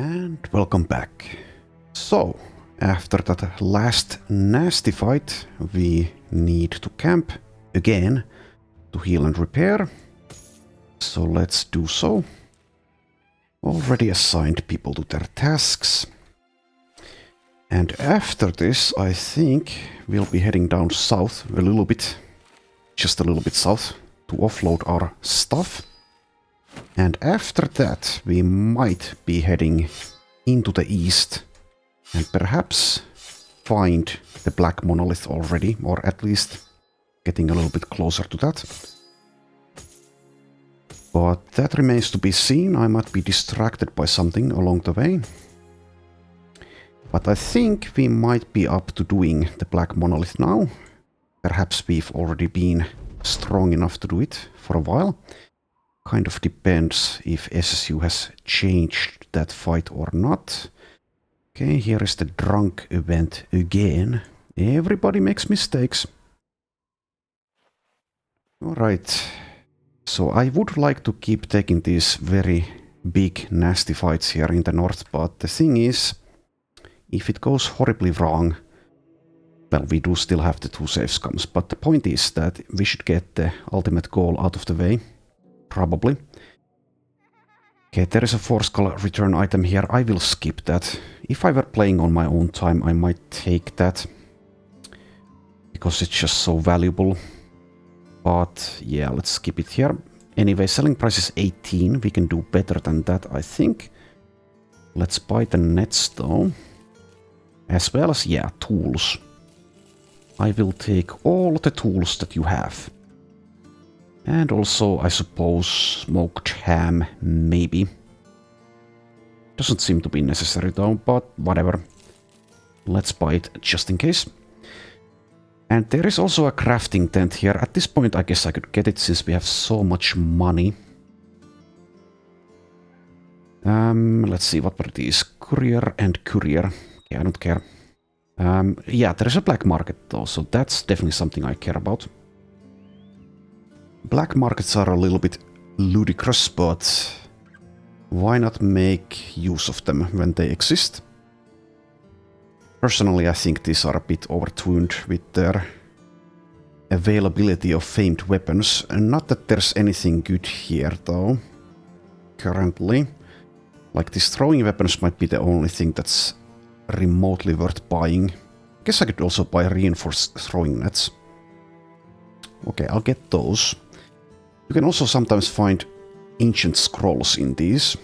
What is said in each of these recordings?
And welcome back. So, after that last nasty fight, we need to camp again to heal and repair. So let's do so. Already assigned people to their tasks. And after this, I think we'll be heading down south a little bit, just a little bit south, to offload our stuff. And after that, we might be heading into the east and perhaps find the Black Monolith already, or at least getting a little bit closer to that. But that remains to be seen. I might be distracted by something along the way. But I think we might be up to doing the Black Monolith now. Perhaps we've already been strong enough to do it for a while. Kind of depends if SSU has changed that fight or not. Okay, here is the drunk event again. Everybody makes mistakes. Alright. So I would like to keep taking these very big nasty fights here in the north, but the thing is, if it goes horribly wrong, well, we do still have the two Save Scums, but the point is that we should get the ultimate goal out of the way. Probably. Okay, there is a Force Call return item here. I will skip that. If I were playing on my own time, I might take that. Because it's just so valuable. But yeah, let's skip it here. Anyway, selling price is 18. We can do better than that, I think. Let's buy the nets though. As well as, yeah, tools. I will take all the tools that you have. And also, I suppose, smoked ham, maybe. Doesn't seem to be necessary though, but whatever. Let's buy it just in case. And there is also a crafting tent here. At this point, I guess I could get it since we have so much money. Let's see, what were these? Courier and courier. Okay, I don't care. Yeah, there is a black market though, so that's definitely something I care about. Black markets are a little bit ludicrous, but why not make use of them when they exist? Personally, I think these are a bit overtuned with their availability of famed weapons. And not that there's anything good here, though, currently. Like, these throwing weapons might be the only thing that's remotely worth buying. I guess I could also buy reinforced throwing nets. Okay, I'll get those. You can also sometimes find ancient scrolls in these.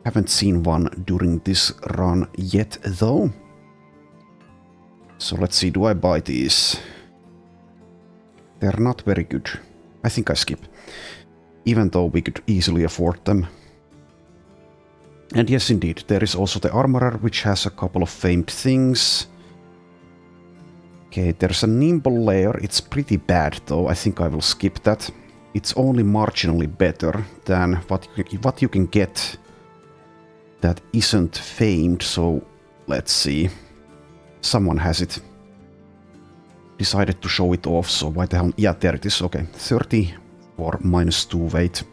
Haven't seen one during this run yet, though. So let's see, do I buy these? They're not very good. I think I skip. Even though we could easily afford them. And yes, indeed, there is also the Armorer, which has a couple of famed things. Okay, there's a Nimble layer. It's pretty bad, though. I think I will skip that. It's only marginally better than what you can get that isn't famed, so let's see. Someone has it. Decided to show it off, so why the hell... Yeah, there it is, okay. 30 for -2 weight.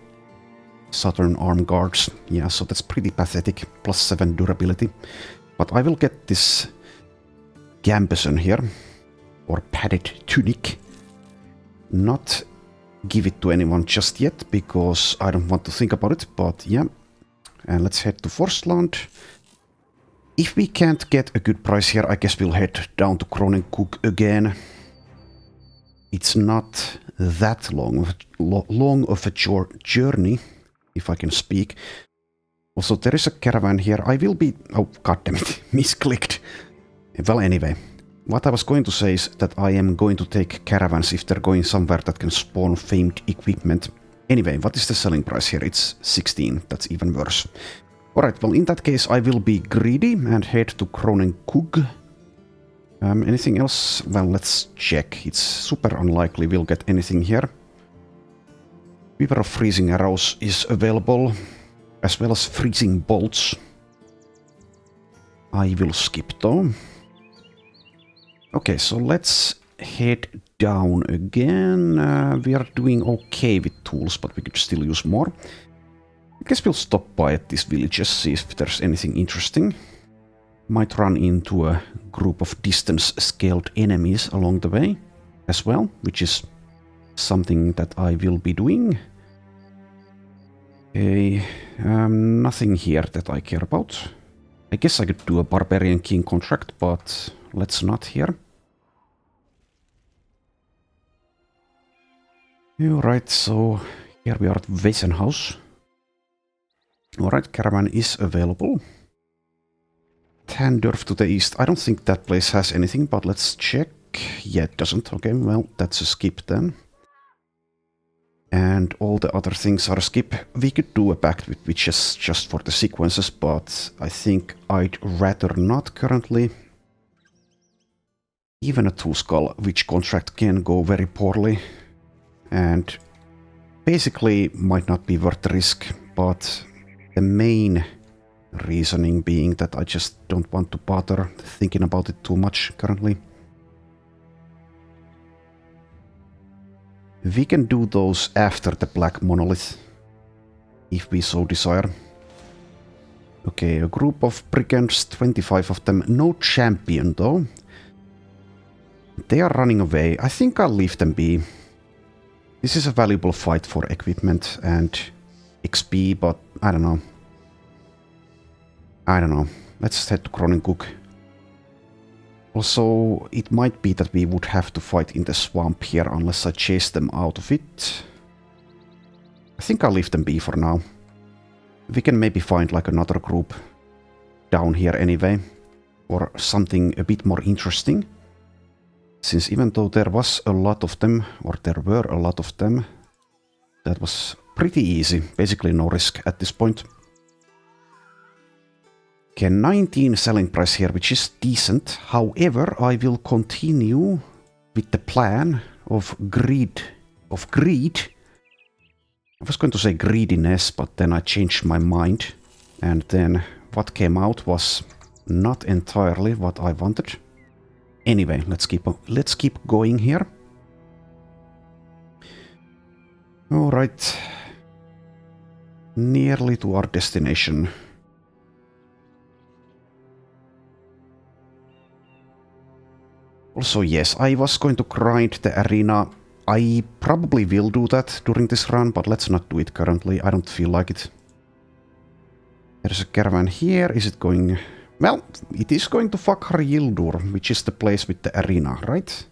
Southern Arm Guards. Yeah, so that's pretty pathetic. +7 durability. But I will get this gambeson here. Or padded tunic. Not give it to anyone just yet, because I don't want to think about it, but yeah. And let's head to Forstland. If we can't get a good price here, I guess we'll head down to Kronenkoog again. It's not that long of a journey, if I can speak. Also, there is a caravan here. I will be... Oh, goddammit, misclicked. Well, anyway. What I was going to say is that I am going to take caravans if they're going somewhere that can spawn famed equipment. Anyway, what is the selling price here? It's 16. That's even worse. Alright, well, in that case, I will be greedy and head to Kronenkoog. Anything else? Well, let's check. It's super unlikely we'll get anything here. Weaver of Freezing Arrows is available, as well as Freezing Bolts. I will skip though. Okay, so let's head down again. We are doing okay with tools, but we could still use more. I guess we'll stop by at these villages, see if there's anything interesting. Might run into a group of distance-scaled enemies along the way as well, which is something that I will be doing. Okay, nothing here that I care about. I guess I could do a Barbarian King contract, but let's not here. Alright, so here we are at Wesenhaus. Alright, caravan is available. Tandorf to the east. I don't think that place has anything, but let's check. Yeah, it doesn't. Okay, well, that's a skip then. And all the other things are a skip. We could do a pact with witches just for the sequences, but I think I'd rather not currently. Even a two-skull witch contract can go very poorly. And basically might not be worth the risk, but the main reasoning being that I just don't want to bother thinking about it too much currently. We can do those after the Black Monolith, if we so desire. Okay, a group of brigands, 25 of them. No champion though. They are running away. I think I'll leave them be. This is a valuable fight for equipment and XP, but I don't know. Let's head to Kronencook. Also, it might be that we would have to fight in the swamp here unless I chase them out of it. I think I'll leave them be for now. We can maybe find like another group down here anyway, or something a bit more interesting. Since even though there was a lot of them, or there were a lot of them, that was pretty easy. Basically no risk at this point. Okay, 19 selling price here, which is decent. However, I will continue with the plan of greed. I was going to say greediness, but then I changed my mind. And then what came out was not entirely what I wanted. Anyway, let's keep going here. All right, nearly to our destination. Also, yes, I was going to grind the arena. I probably will do that during this run, but let's not do it currently. I don't feel like it. There's a caravan here. Is it going? Well, it is going to Fakhr-Yildur, which is the place with the arena, right?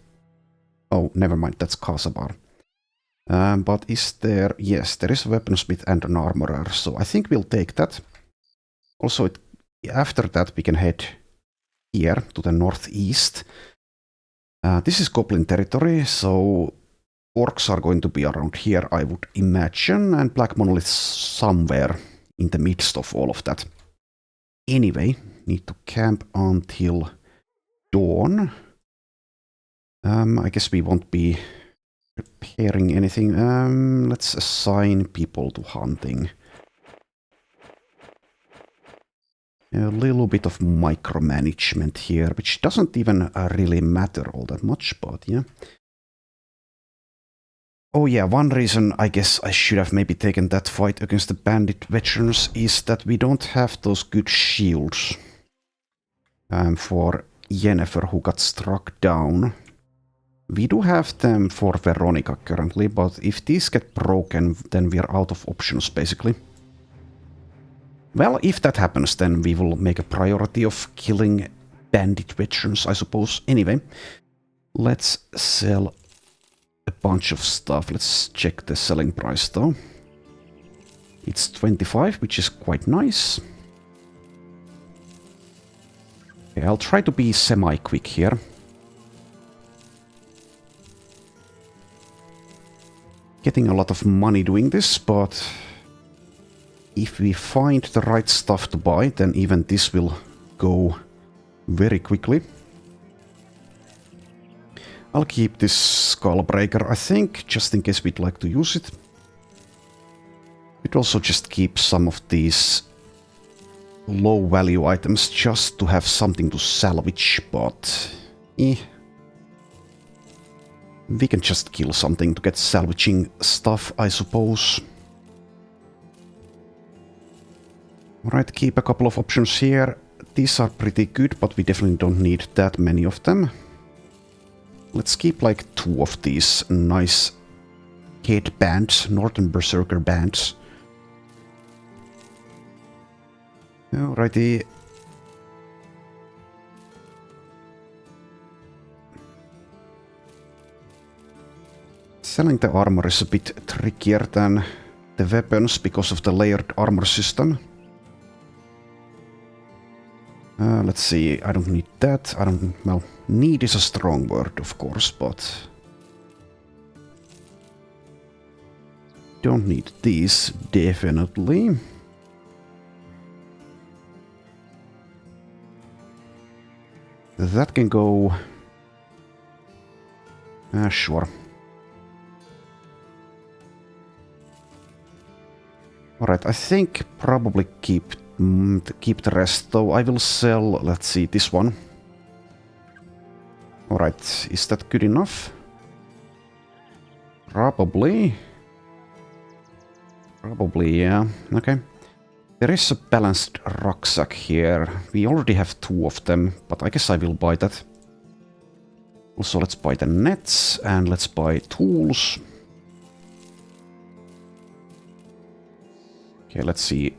Oh, never mind, that's Kasabar. But is there... Yes, there is a weaponsmith and an armorer, so I think we'll take that. Also, after that we can head here to the northeast. This is Goblin territory, so orcs are going to be around here, I would imagine, and Black Monolith somewhere in the midst of all of that. Anyway, need to camp until dawn. I guess we won't be preparing anything. Let's assign people to hunting. A little bit of micromanagement here, which doesn't even really matter all that much, but yeah. Oh yeah, one reason I guess I should have maybe taken that fight against the bandit veterans is that we don't have those good shields. For Yennefer, who got struck down. We do have them for Veronica currently, but if these get broken, then we are out of options, basically. Well, if that happens, then we will make a priority of killing bandit veterans, I suppose. Anyway, let's sell a bunch of stuff. Let's check the selling price, though. It's 25, which is quite nice. Okay, I'll try to be semi-quick here. Getting a lot of money doing this, but if we find the right stuff to buy, then even this will go very quickly. I'll keep this Skullbreaker, I think, just in case we'd like to use it. We'd also just keep some of these low-value items just to have something to salvage, but we can just kill something to get salvaging stuff, I suppose. Alright, keep a couple of options here. These are pretty good, but we definitely don't need that many of them. Let's keep like 2 of these nice headbands, Northern Berserker bands. Alrighty. Selling the armor is a bit trickier than the weapons because of the layered armor system. Let's see, I don't need that. Well, need is a strong word, of course, but don't need these, definitely. That can go... sure. Alright, I think probably keep the rest, though I will sell, let's see, this one. Alright, is that good enough? Probably. Probably, yeah. Okay. There is a balanced rucksack here. We already have 2 of them, but I guess I will buy that. Also, let's buy the nets, and let's buy tools. Okay, let's see.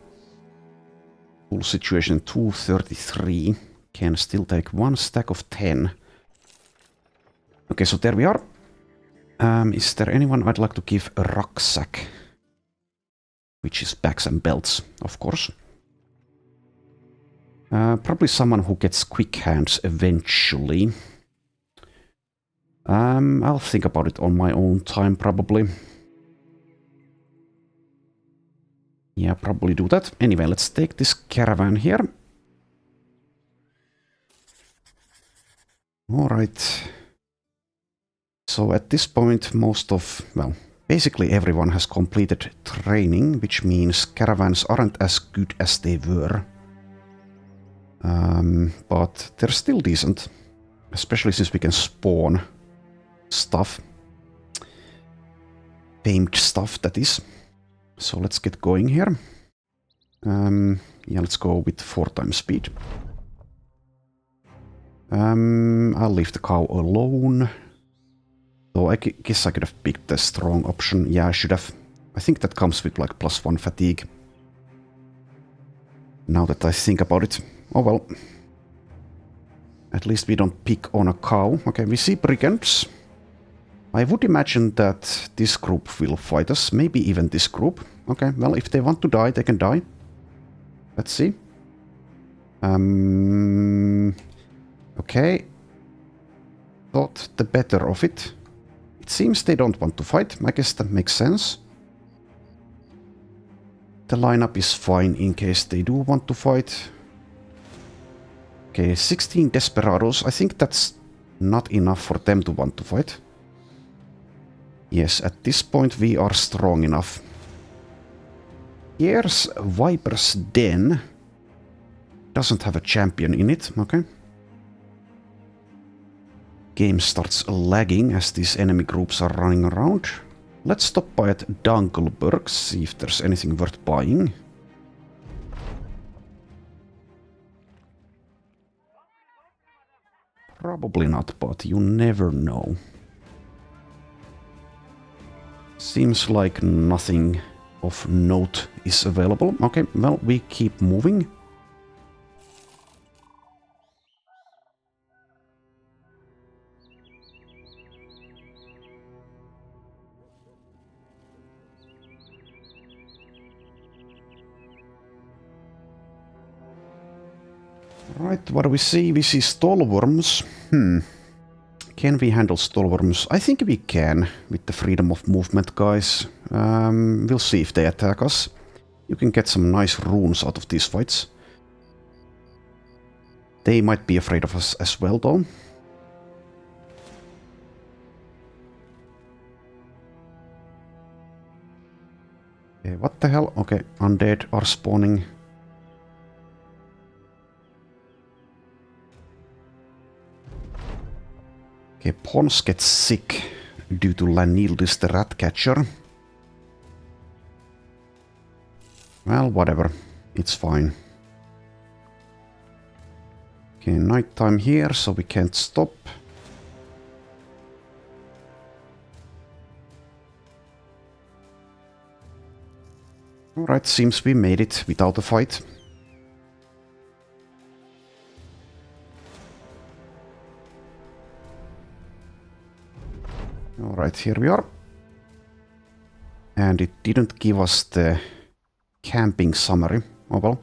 Tool situation 233. Can still take 1 stack of 10. Okay, so there we are. Is there anyone I'd like to give a rucksack? Which is bags and belts, of course. Probably someone who gets quick hands eventually. I'll think about it on my own time, probably. Yeah, probably do that. Anyway, let's take this caravan here. Alright. So at this point, well, basically everyone has completed training, which means caravans aren't as good as they were. But they're still decent. Especially since we can spawn stuff. Famed stuff, that is. So let's get going here. Yeah, let's go with 4 times speed. I'll leave the cow alone. So I guess I could have picked the strong option. Yeah, I should have. I think that comes with like +1 fatigue. Now that I think about it. Oh well. At least we don't pick on a cow. Okay, we see brigands. I would imagine that this group will fight us. Maybe even this group. Okay, well, if they want to die, they can die. Let's see. Okay. Thought the better of it. It seems they don't want to fight. I guess that makes sense. The lineup is fine in case they do want to fight. Okay, 16 desperados. I think that's not enough for them to want to fight. Yes, at this point we are strong enough. Here's Viper's Den. Doesn't have a champion in it, okay. Game starts lagging as these enemy groups are running around. Let's stop by at Dunkelberg, see if there's anything worth buying. Probably not, but you never know. Seems like nothing of note is available. Okay, well, we keep moving. Right, what do we see? We see stallworms. Can we handle stallworms? I think we can, with the freedom of movement, guys. We'll see if they attack us. You can get some nice runes out of these fights. They might be afraid of us as well, though. Okay, what the hell? Okay, undead are spawning. Okay, Pons gets sick due to Lanildis the rat catcher. Well, whatever. It's fine. Okay, nighttime here, so we can't stop. Alright, seems we made it without a fight. Alright, here we are. And it didn't give us the camping summary. Oh well.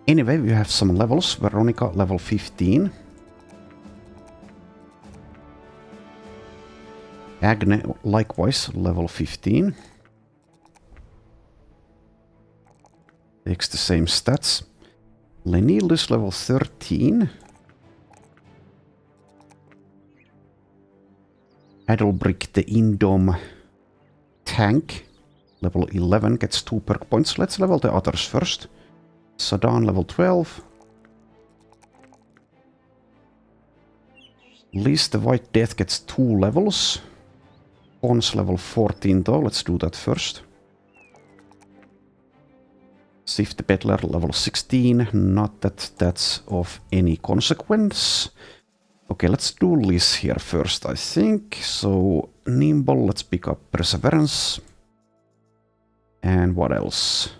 Anyway, we have some levels. Veronica, level 15. Agne, likewise, level 15. Takes the same stats. Lenildus, level 13. Adelbrick, the Indom tank, level 11, gets 2 perk points. Let's level the others first. Sadan, level 12. Liz, the White Death, gets 2 levels. Pons, level 14 though, let's do that first. Sif the Peddler, level 16, not that that's of any consequence. Okay, let's do Liz here first, I think. So, Nimble, let's pick up Perseverance. And what else?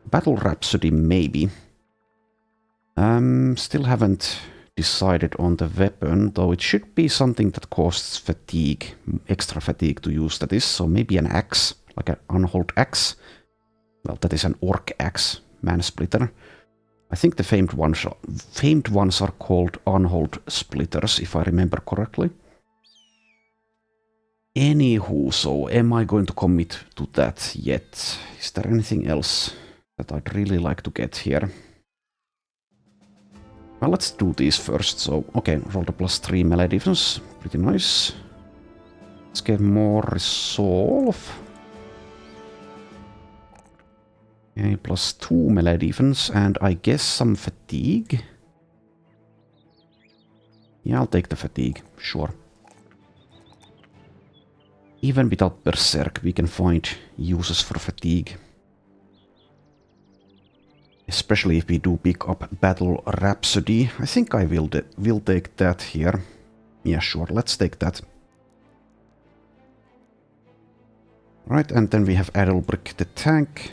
Battle Rhapsody, maybe. Still haven't decided on the weapon, though it should be something that costs fatigue, extra fatigue to use, that is. So maybe an axe, like an unhold axe. Well, that is an orc axe, man-splitter. I think the famed ones are called unhold splitters, if I remember correctly. Anywho, so am I going to commit to that yet? Is there anything else that I'd really like to get here? Well, let's do these first. So, okay, roll the +3 melee defense. Pretty nice. Let's get more resolve. Okay, +2 melee defense, and I guess some fatigue. Yeah, I'll take the fatigue, sure. Even without Berserk, we can find uses for fatigue. Especially if we do pick up Battle Rhapsody. I think I will take that here. Yeah, sure, let's take that. Right, and then we have Adelbrick the tank.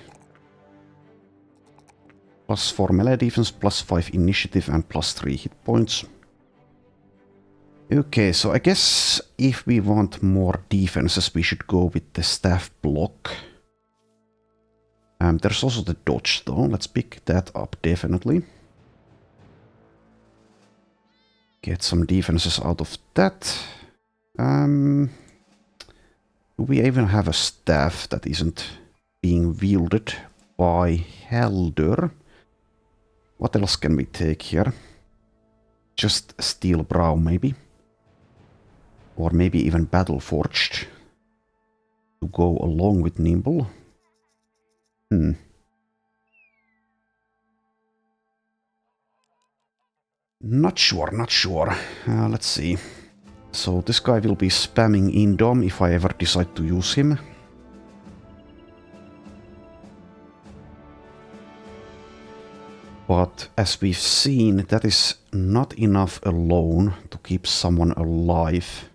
+4 melee defense, +5 initiative, and +3 hit points. Okay, so I guess if we want more defenses, we should go with the staff block. There's also the dodge though, let's pick that up definitely. Get some defenses out of that. Do we even have a staff that isn't being wielded by Helder? What else can we take here? Just Steel Brow maybe? Or maybe even Battle Forged to go along with Nimble. Not sure. Let's see. So this guy will be spamming Indom if I ever decide to use him. But as we've seen, that is not enough alone to keep someone alive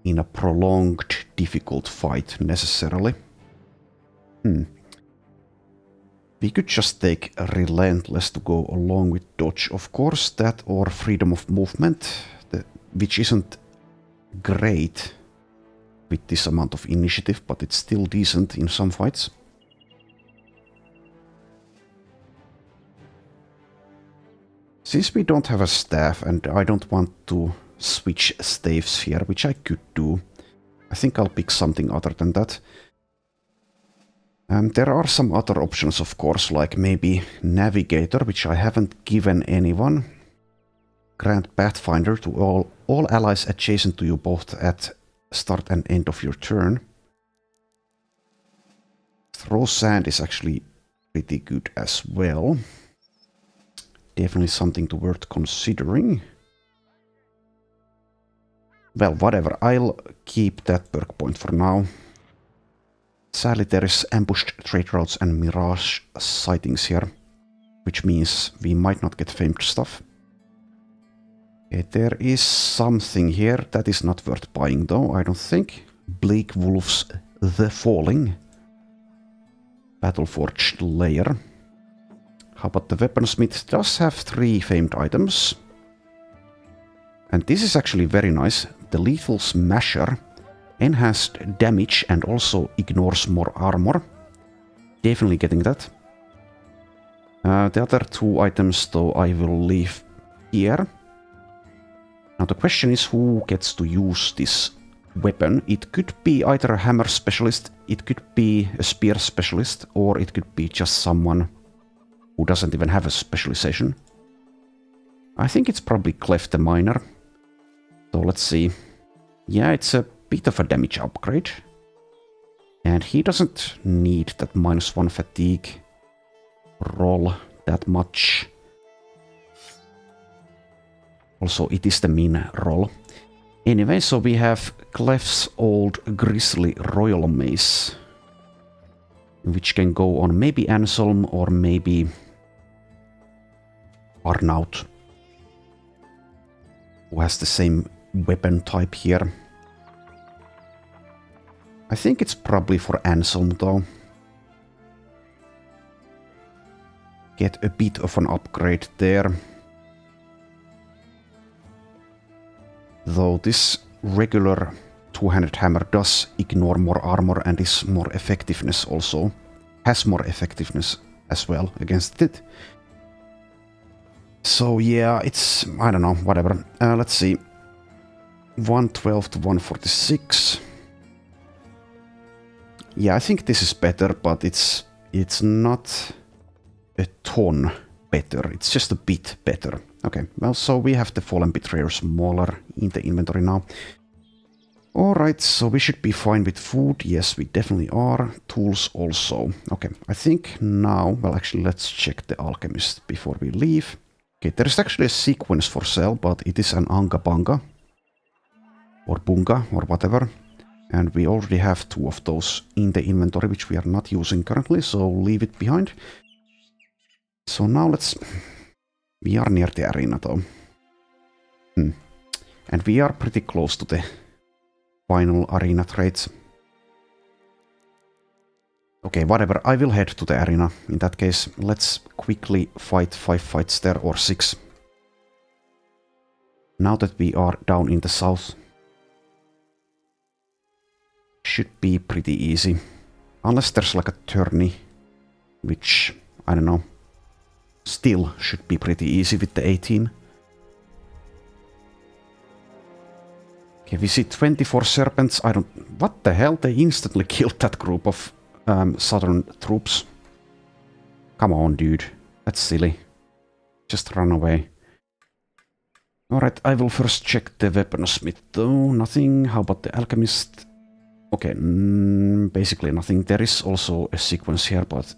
in a prolonged, difficult fight necessarily. We could just take a Relentless to go along with Dodge, of course, that or Freedom of Movement, which isn't great with this amount of initiative, but it's still decent in some fights. Since we don't have a staff and I don't want to switch staves here, which I could do, I think I'll pick something other than that. There are some other options, of course, like maybe Navigator, which I haven't given anyone. Grant Pathfinder to all allies adjacent to you both at start and end of your turn. Throw Sand is actually pretty good as well. Definitely something to worth considering. Well, whatever, I'll keep that perk point for now. Sadly, there is ambushed trade routes and mirage sightings here, which means we might not get famed stuff. Okay, there is something here that is not worth buying though, I don't think. Bleak Wolf's The Falling. Battleforged Layer. How about the Weaponsmith? Does have 3 famed items. And this is actually very nice. The Lethal Smasher. Enhanced damage and also ignores more armor. Definitely getting that. The other 2 items though I will leave here. Now the question is who gets to use this weapon. It could be either a hammer specialist, it could be a spear specialist, or it could be just someone who doesn't even have a specialization. I think it's probably Clef the Miner. So let's see. Yeah, it's a bit of a damage upgrade. And he doesn't need that -1 fatigue roll that much. Also, it is the min roll. Anyway, so we have Clef's old Grizzly Royal Mace, which can go on maybe Anselm or maybe Arnaut, who has the same weapon type here. I think it's probably for Anselm though. Get a bit of an upgrade there. Though this regular two-handed hammer does ignore more armor and is more effectiveness also. Has more effectiveness as well against it. So yeah, it's, I don't know, whatever. Let's see. 112 to 146. Yeah, I think this is better, but it's not a ton better. It's just a bit better. Okay, well, so we have the Fallen Betrayer's Mauler in the inventory now. Alright, so we should be fine with food. Yes, we definitely are. Tools also. Okay, I think now, well, actually, let's check the Alchemist before we leave. Okay, there is actually a sequence for sale, but it is an Anga Banga. Or Bunga, or whatever. And we already have 2 of those in the inventory, which we are not using currently, so leave it behind. So now let's... We are near the arena though. And we are pretty close to the final arena trades. Okay, whatever, I will head to the arena. In that case, let's quickly fight 5 fights there, or 6. Now that we are down in the south. Should be pretty easy. Unless there's like a tourney, which, I don't know, still should be pretty easy with the A team. Okay, we see 24 serpents. I don't... What the hell? They instantly killed that group of southern troops. Come on, dude. That's silly. Just run away. Alright, I will first check the weaponsmith though. Nothing. How about the alchemist? Okay, basically nothing. There is also a sequence here, but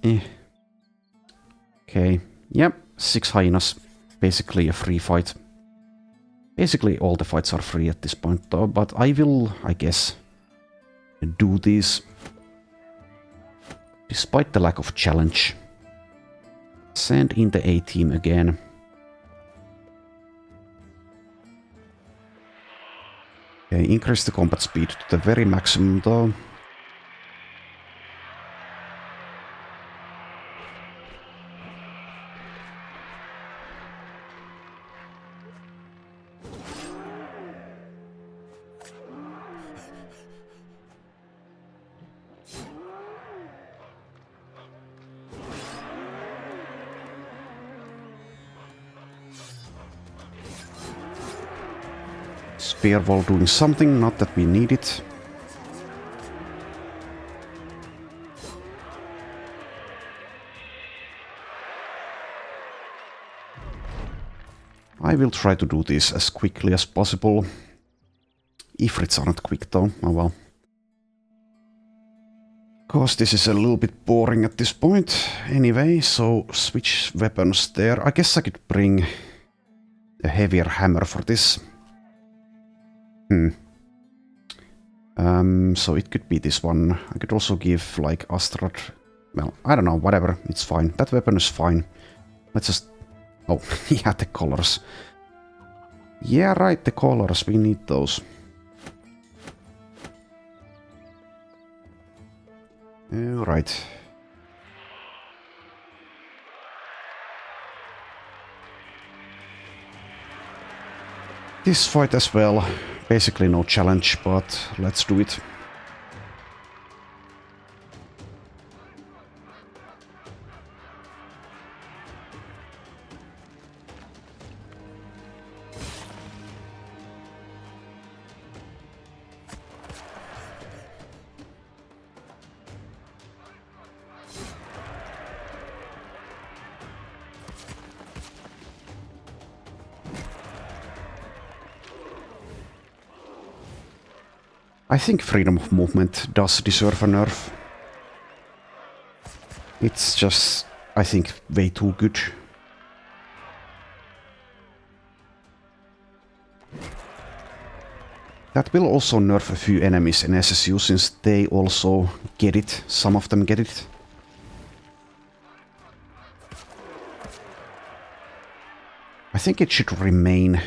Okay, yep, 6 hyenas. Basically a free fight. Basically all the fights are free at this point though, but I will, I guess, do these. Despite the lack of challenge. Send in the A team again. Okay, increase the combat speed to the very maximum though. Spear wall doing something, not that we need it. I will try to do this as quickly as possible. Ifrits aren't quick though, oh well. Cause this is a little bit boring at this point. Anyway, so switch weapons there. I guess I could bring a heavier hammer for this. So it could be this one. I could also give like Astrad. Well, I don't know, whatever, it's fine. That weapon is fine. Let's just... Oh, yeah, the colors. Yeah, right, the colors, we need those. Alright. This fight as well, basically no challenge, but let's do it. I think freedom of movement does deserve a nerf. It's just, I think, way too good. That will also nerf a few enemies in SSU, since they also get it. Some of them get it. I think it should remain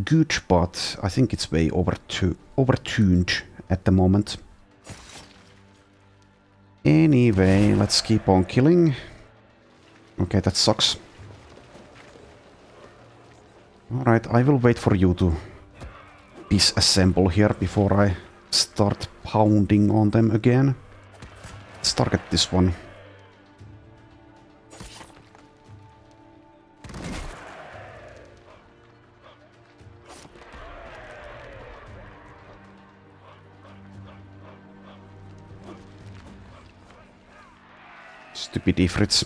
good, but I think it's way overtuned at the moment. Anyway, let's keep on killing. Okay, that sucks. Alright, I will wait for you to disassemble here before I start pounding on them again. Let's target this one. Stupid Ifrits.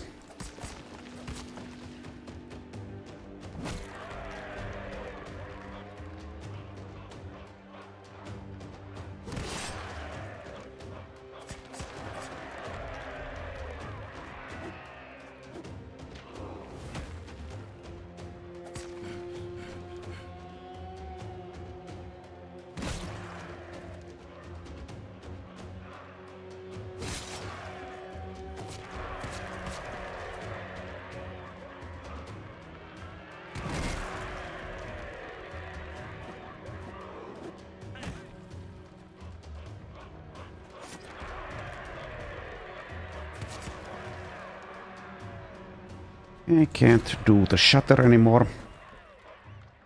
I can't do the shatter anymore.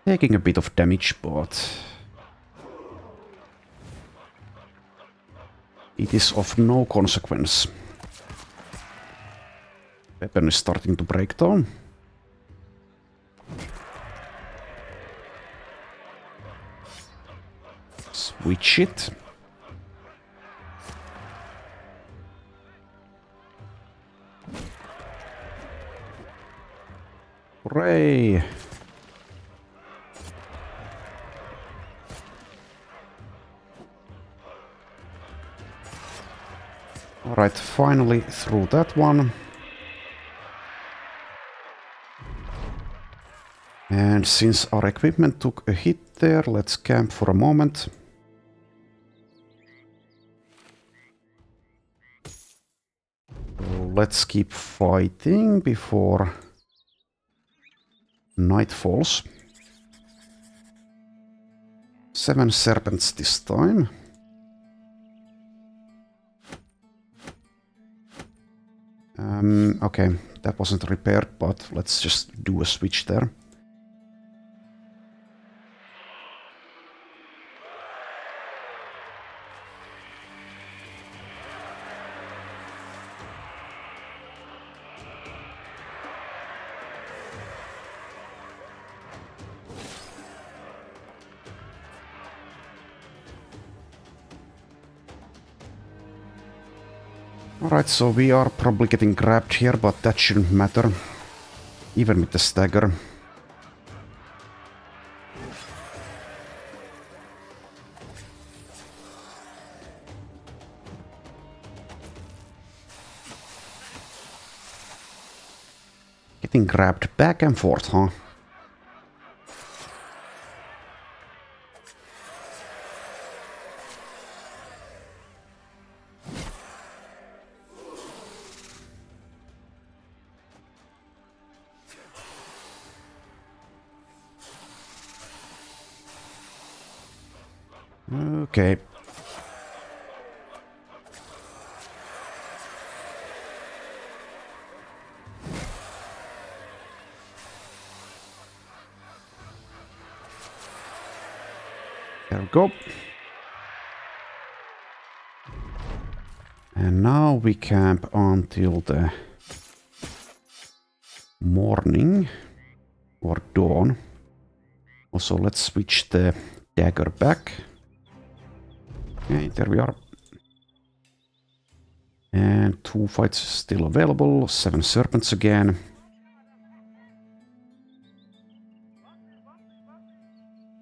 Taking a bit of damage, but it is of no consequence. Weapon is starting to break down. Switch it. Hooray! Alright, finally through that one. And since our equipment took a hit there, let's camp for a moment. So let's keep fighting before night falls. 7 serpents this time. Okay, that wasn't repaired, but let's just do a switch there. Alright, so we are probably getting grabbed here, but that shouldn't matter. Even with the stagger. Getting grabbed back and forth, huh? Okay. There we go. And now we camp until the morning or dawn. Also, let's switch the dagger back. Okay, there we are. And 2 fights still available. 7 serpents again.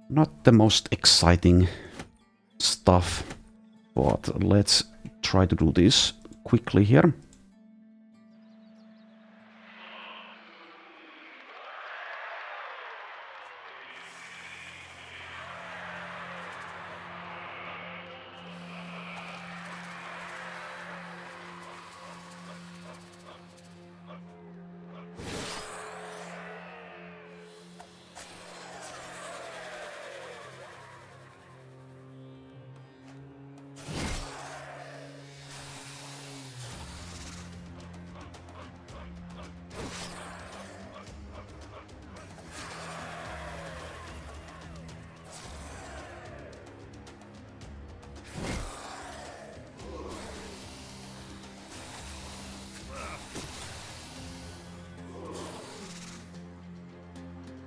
Not the most exciting stuff, but let's try to do this quickly here.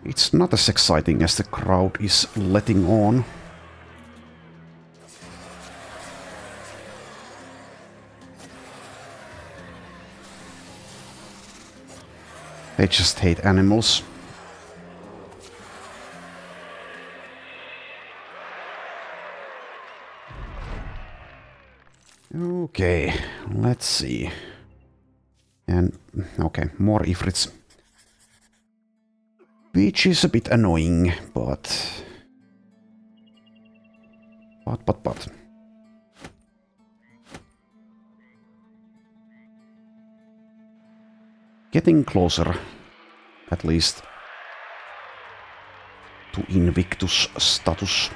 It's not as exciting as the crowd is letting on. They just hate animals. Okay, let's see. And okay, more Ifrits. Which is a bit annoying, but... Getting closer, at least, to Invictus status.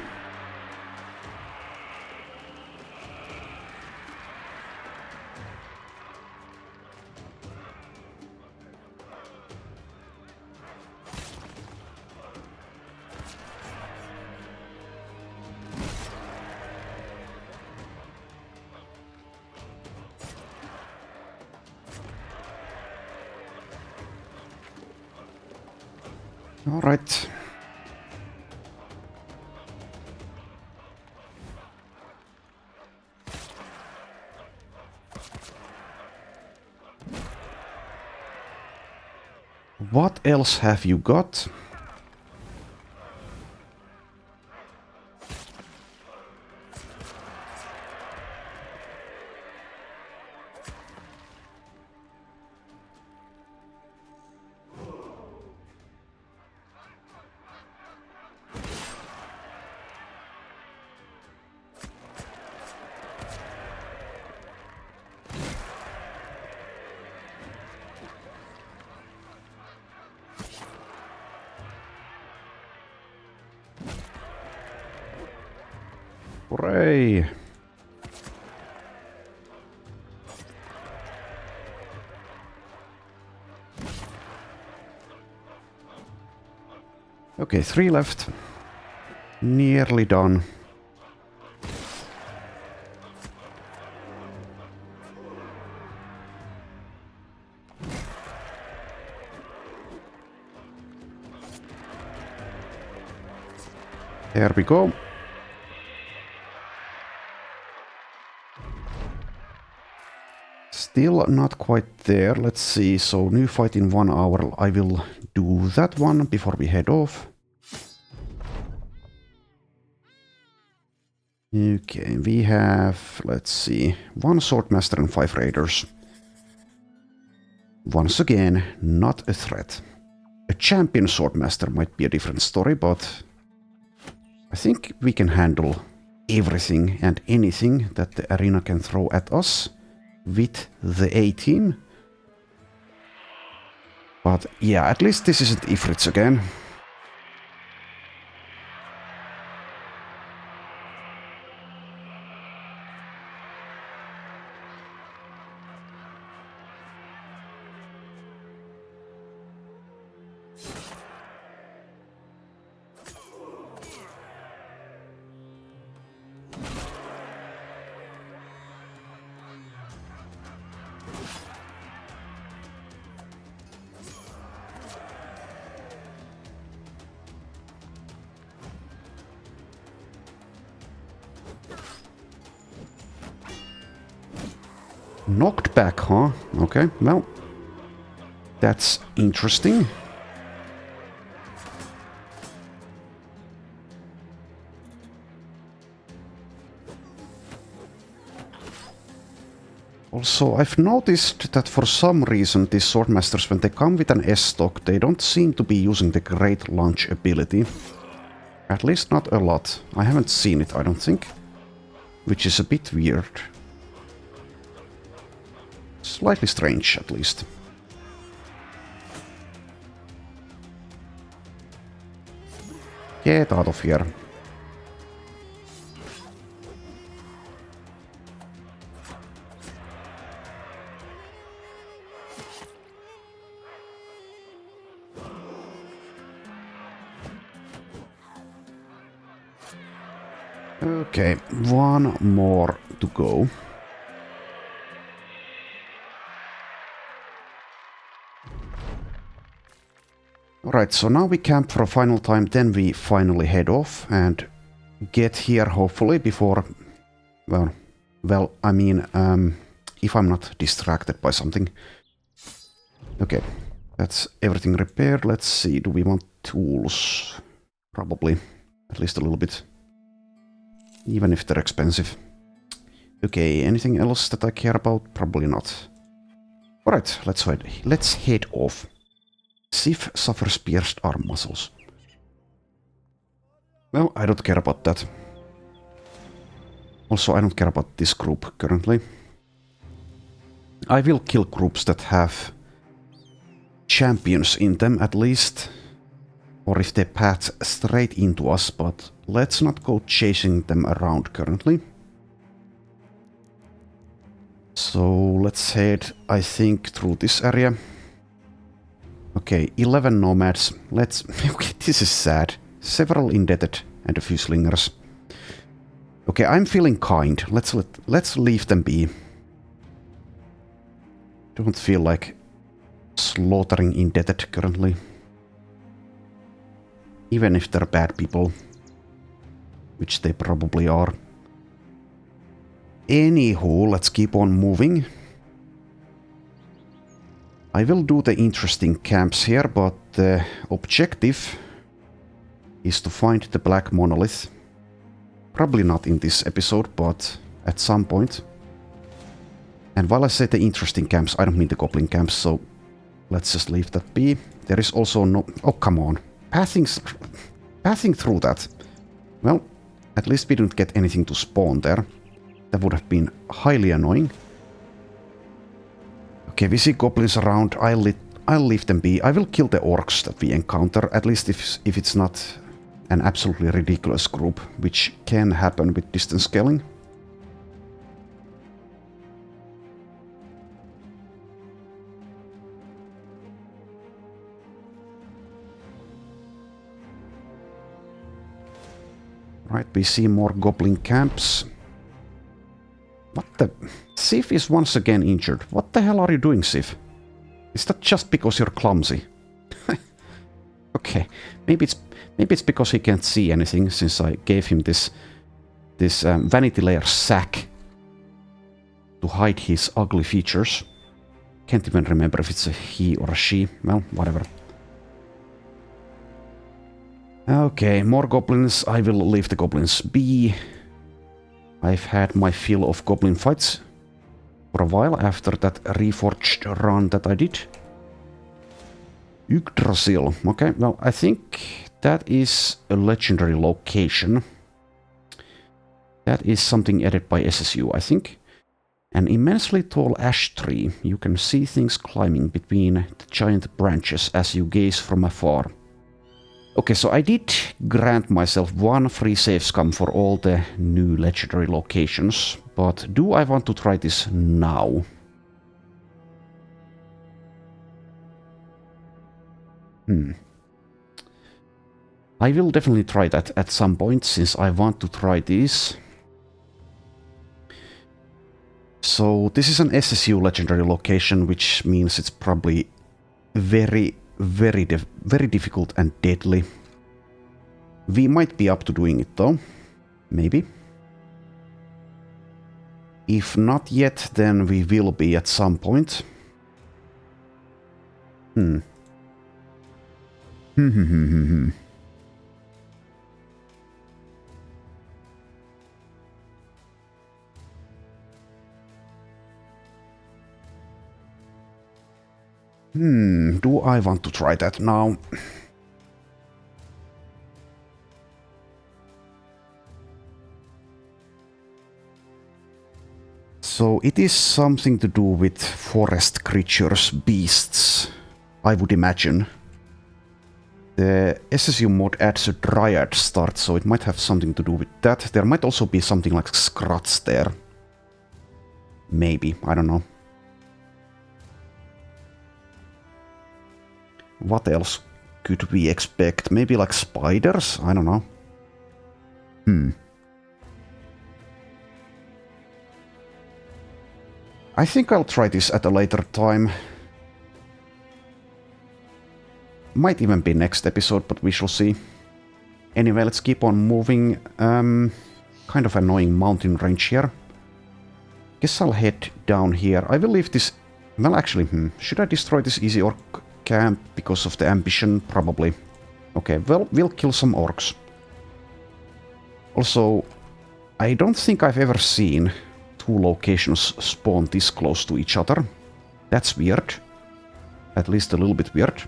All right. What else have you got? Hooray! Okay, 3 left. Nearly done. There we go. Still not quite there. Let's see. So new fight in 1 hour. I will do that one before we head off. Okay, we have, let's see, 1 Swordmaster and 5 Raiders. Once again, not a threat. A champion Swordmaster might be a different story, but I think we can handle everything and anything that the arena can throw at us with the A-team. But yeah, at least this isn't Ifrits again. Knocked back, huh? Okay, well, that's interesting. Also, I've noticed that for some reason these Swordmasters, when they come with an S-stock, they don't seem to be using the Great Launch ability. At least not a lot. I haven't seen it, I don't think. Which is a bit weird. Slightly strange, at least. Get out of here. Okay, one more to go. Alright, so now we camp for a final time, then we finally head off and get here hopefully before, well, I mean, if I'm not distracted by something. Okay, that's everything repaired. Let's see, do we want tools? Probably, at least a little bit. Even if they're expensive. Okay, anything else that I care about? Probably not. Alright, let's head off. Sif suffers pierced arm muscles. Well, I don't care about that. Also, I don't care about this group currently. I will kill groups that have champions in them at least. Or if they path straight into us, but let's not go chasing them around currently. So let's head, I think, through this area. Okay, 11 nomads. Let's... Okay, this is sad. Several indebted and a few slingers. Okay, I'm feeling kind. Let's leave them be. Don't feel like slaughtering indebted currently. Even if they're bad people. Which they probably are. Anywho, let's keep on moving. I will do the interesting camps here, but the objective is to find the Black Monolith. Probably not in this episode, but at some point. And while I say the interesting camps, I don't mean the goblin camps, so let's just leave that be. There is also no... Oh, come on. Passing through that. Well, at least we didn't get anything to spawn there. That would have been highly annoying. Okay, we see goblins around. I'll leave them be. I will kill the orcs that we encounter, at least if it's not an absolutely ridiculous group, which can happen with distance scaling. Right, we see more goblin camps. What the... Sif is once again injured. What the hell are you doing, Sif? Is that just because you're clumsy? Okay, maybe it's because he can't see anything, since I gave him this vanity layer sack to hide his ugly features. Can't even remember if it's a he or a she. Well, whatever. Okay, more goblins. I will leave the goblins be. I've had my fill of goblin fights for a while after that reforged run that I did. Yggdrasil. Okay, well, I think that is a legendary location. That is something added by SSU, I think. An immensely tall ash tree. You can see things climbing between the giant branches as you gaze from afar. Okay, so I did grant myself one free Save Scum for all the new legendary locations, but do I want to try this now? I will definitely try that at some point, since I want to try these. So this is an SSU legendary location, which means it's probably very difficult and deadly. We might be up to doing it though. Maybe. If not yet, then we will be at some point. Do I want to try that now? So it is something to do with forest creatures, beasts, I would imagine. The SSU mod adds a dryad start, so it might have something to do with that. There might also be something like scruts there. Maybe, I don't know. What else could we expect? Maybe like spiders? I don't know. I think I'll try this at a later time. Might even be next episode, but we shall see. Anyway, let's keep on moving. Kind of annoying mountain range here. Guess I'll head down here. I will leave this... Well, actually, should I destroy this easy orc camp because of the ambition? Probably. Okay, well, we'll kill some orcs. Also, I don't think I've ever seen two locations spawn this close to each other. That's weird. At least a little bit weird.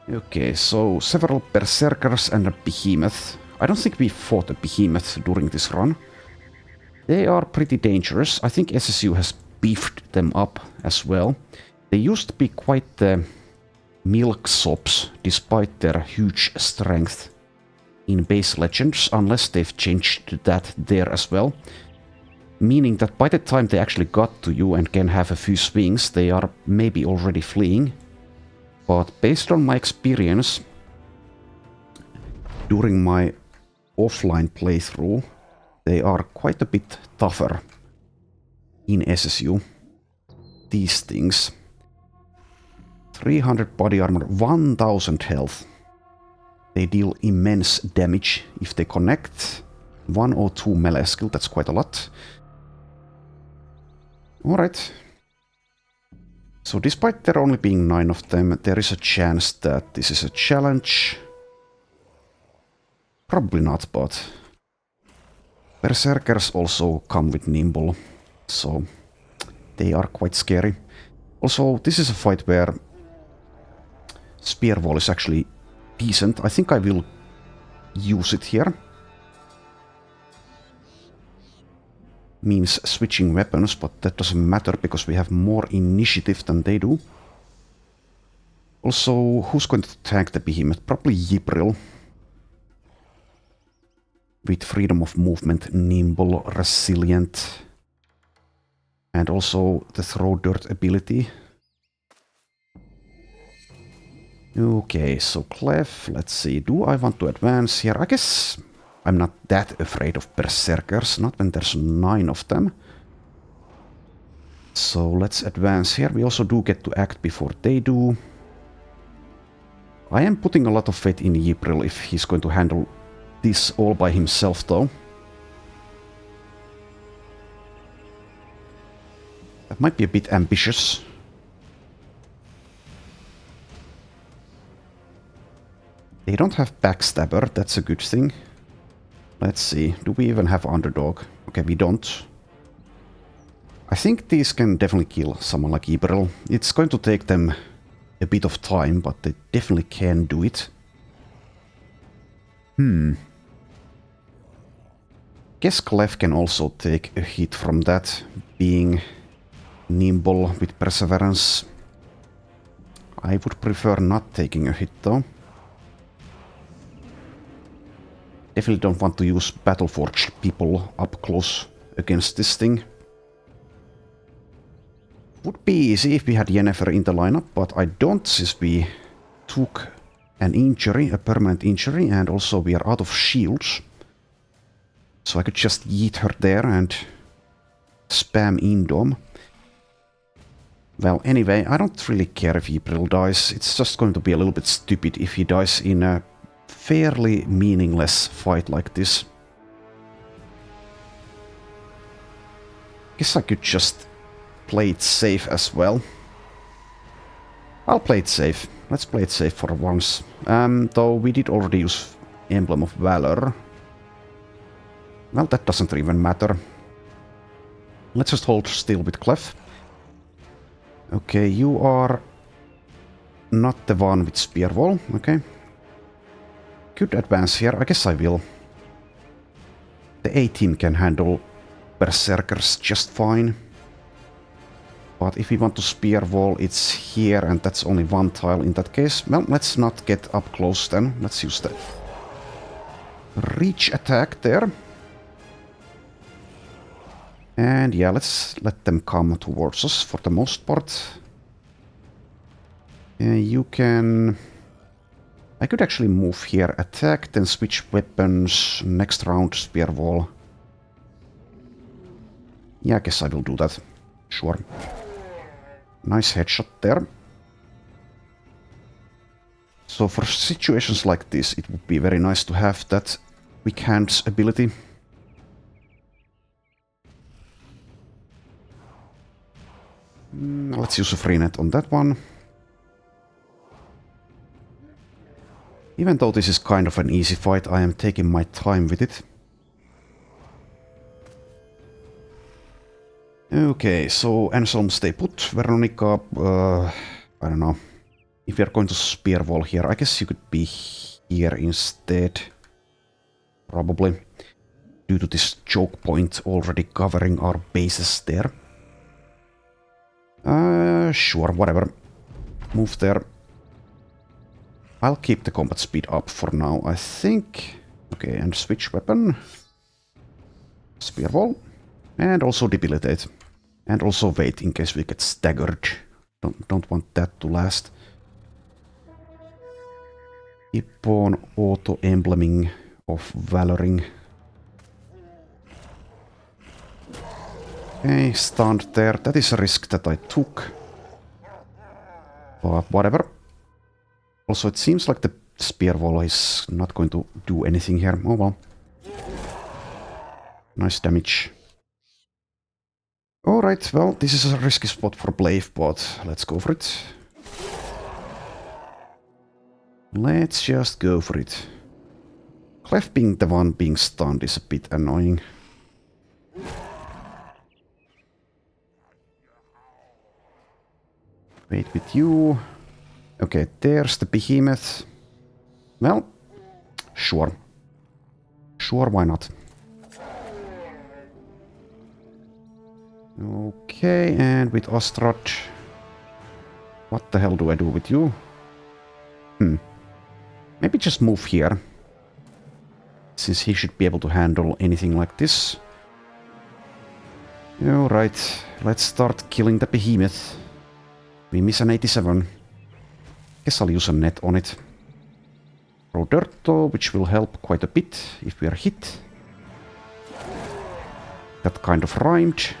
Okay, so several berserkers and a behemoth. I don't think we fought a behemoth during this run. They are pretty dangerous. I think SSU has beefed them up as well. They used to be quite the milksops, despite their huge strength in base Legends, unless they've changed that there as well. Meaning that by the time they actually got to you and can have a few swings, they are maybe already fleeing. But based on my experience during my offline playthrough, they are quite a bit tougher in SSU. These things. 300 body armor, 1000 health. They deal immense damage if they connect. 102 melee skill, that's quite a lot. Alright. So despite there only being 9 of them, there is a chance that this is a challenge. Probably not, but... Berserkers also come with Nimble, so they are quite scary. Also, this is a fight where Spear Wall is actually decent. I think I will use it here. Means switching weapons, but that doesn't matter because we have more initiative than they do. Also, who's going to tank the behemoth? Probably Ypres. With freedom of movement, nimble, resilient. And also the throw dirt ability. Okay, so Clef, let's see. Do I want to advance here? I guess I'm not that afraid of berserkers, not when there's 9 of them. So let's advance here. We also do get to act before they do. I am putting a lot of faith in Ypres if he's going to handle this all by himself though. That might be a bit ambitious. They don't have Backstabber, that's a good thing. Let's see, do we even have Underdog? Okay, we don't. I think these can definitely kill someone like Ypres. It's going to take them a bit of time, but they definitely can do it. Guess Clef can also take a hit from that, being nimble with perseverance. I would prefer not taking a hit though. Definitely don't want to use Battleforged people up close against this thing. Would be easy if we had Yennefer in the lineup, but I don't, since we took an injury, a permanent injury, and also we are out of shields. So I could just yeet her there and spam Indom. Well, anyway, I don't really care if Ypres dies. It's just going to be a little bit stupid if he dies in a fairly meaningless fight like this. Guess I could just play it safe as well. I'll play it safe. Let's play it safe for once. Though we did already use Emblem of Valor. Well, that doesn't even matter. Let's just hold still with Clef. Okay, you are not the one with Spear Wall. Okay. Could advance here. I guess I will. The 18 can handle Berserkers just fine. But if we want to Spear Wall, it's here, and that's only one tile in that case. Well, let's not get up close then. Let's use the reach attack there. And yeah, let's let them come towards us for the most part. You can... I could actually move here, attack, then switch weapons, next round Spear Wall. Yeah, I guess I will do that. Sure. Nice headshot there. So for situations like this, it would be very nice to have that Quick Hands ability. Let's use a free net on that one. Even though this is kind of an easy fight, I am taking my time with it. Okay, so Anselm stay put. Veronica, I don't know. If we are going to Spear Wall here, I guess you could be here instead. Probably. Due to this choke point already covering our bases there. Sure, whatever. Move there. I'll keep the combat speed up for now, I think. Okay, and switch weapon. Spear Wall. And also debilitate. And also wait in case we get staggered. Don't want that to last. Keep on auto-embleming of Valoring. Okay, stunned there. That is a risk that I took. But whatever. Also, it seems like the Spear Wall is not going to do anything here. Oh well. Nice damage. Alright, well, this is a risky spot for Blaive, but let's go for it. Let's just go for it. Clef being the one being stunned is a bit annoying. Wait with you. Okay, there's the behemoth. Well, sure. Sure, why not? Okay, and with Astrad. What the hell do I do with you? Maybe just move here. Since he should be able to handle anything like this. Alright, let's start killing the behemoth. We miss an 87. Guess I'll use a net on it. Throw dirt though, which will help quite a bit if we are hit. That kind of rhymed.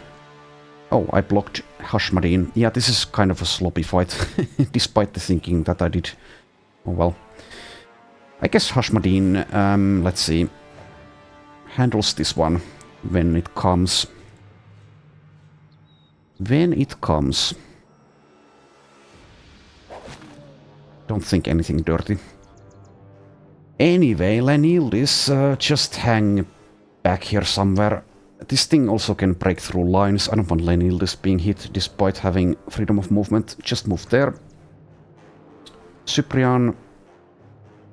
Oh, I blocked Hashmadin. Yeah, this is kind of a sloppy fight, despite the thinking that I did. Oh well. I guess Hashmadin, let's see, handles this one when it comes. When it comes. Don't think anything dirty. Anyway, Lenildis, just hang back here somewhere. This thing also can break through lines. I don't want Lenildis being hit despite having freedom of movement. Just move there. Cyprian.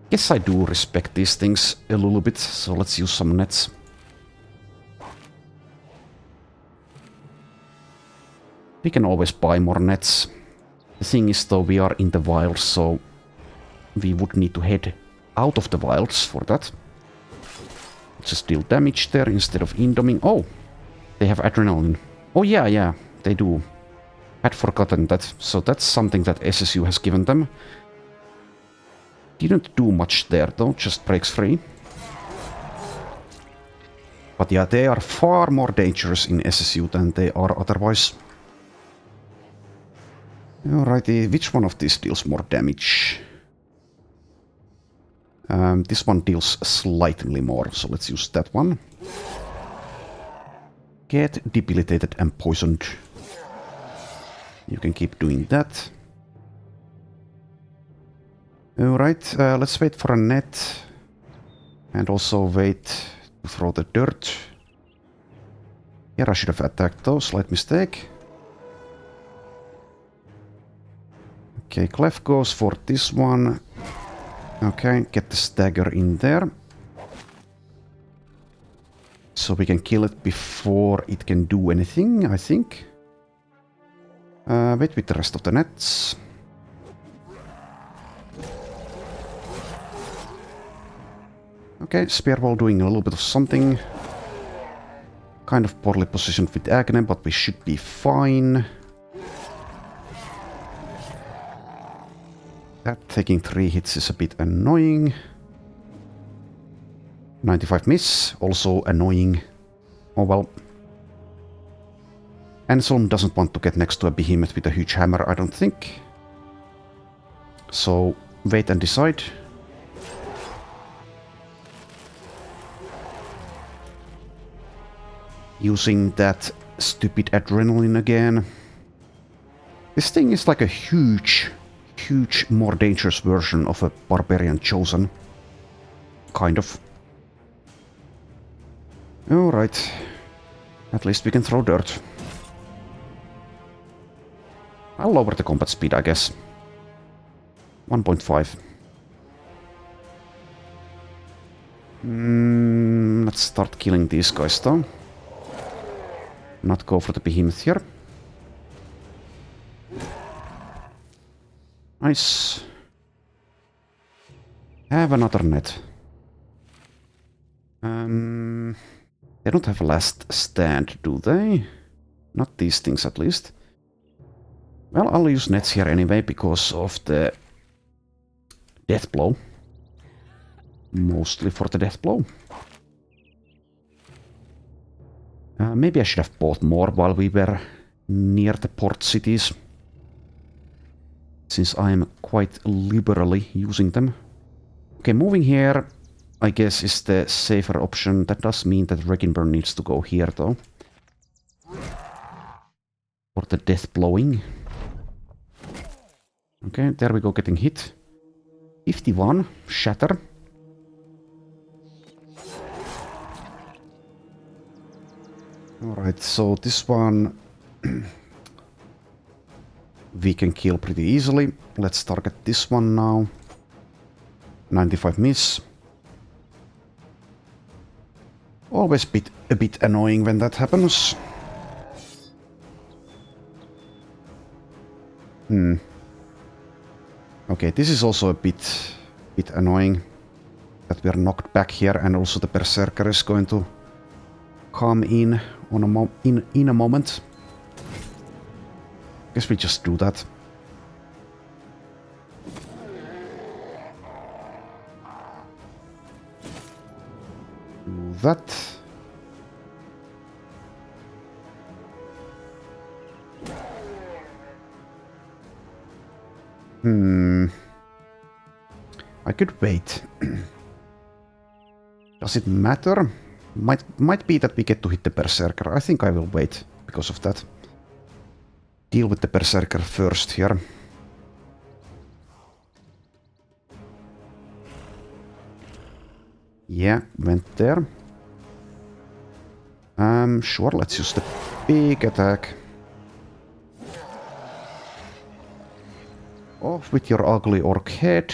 Guess I do respect these things a little bit, so let's use some nets. We can always buy more nets. The thing is though, we are in the wilds, so we would need to head out of the wilds for that. Just deal damage there instead of indoming. Oh, they have adrenaline. Oh yeah, they do. Had forgotten that, so that's something that SSU has given them. Didn't do much there though, just breaks free. But yeah, they are far more dangerous in SSU than they are otherwise. Alrighty, which one of these deals more damage? This one deals slightly more, so let's use that one. Get debilitated and poisoned. You can keep doing that. Alright, let's wait for a net. And also wait to throw the dirt. Here I should have attacked though, slight mistake. Okay, Clef goes for this one. Okay, get the stagger in there. So we can kill it before it can do anything, I think. Wait with the rest of the nets. Okay, Spear Ball doing a little bit of something. Kind of poorly positioned with Agne, but we should be fine. That taking 3 hits is a bit annoying. 95 miss, also annoying. Oh well. Anselm doesn't want to get next to a behemoth with a huge hammer, I don't think. So, wait and decide. Using that stupid adrenaline again. This thing is like a huge, more dangerous version of a barbarian chosen. Kind of. Alright. At least we can throw dirt. I'll lower the combat speed, I guess. 1.5. Let's start killing these guys though. Not go for the behemoth here. Nice. Have another net. They don't have a last stand, do they? Not these things, at least. Well, I'll use nets here anyway, because of the death blow. Mostly for the death blow. Maybe I should have bought more while we were near the port cities. Since I am quite liberally using them. Okay, moving here, I guess, is the safer option. That does mean that Reginburn needs to go here, though. For the death blowing. Okay, there we go, getting hit. 51, shatter. Alright, so this one we can kill pretty easily. Let's target this one now. 95 miss. Always a bit annoying when that happens. Okay, this is also a bit annoying that we are knocked back here, and also the Berserker is going to come in on in a moment. Guess we just do that. Do that. I could wait. Does it matter? Might be that we get to hit the Berserker. I think I will wait because of that. Deal with the Berserker first here. Yeah, went there. Sure, let's use the big attack. Off with your ugly orc head.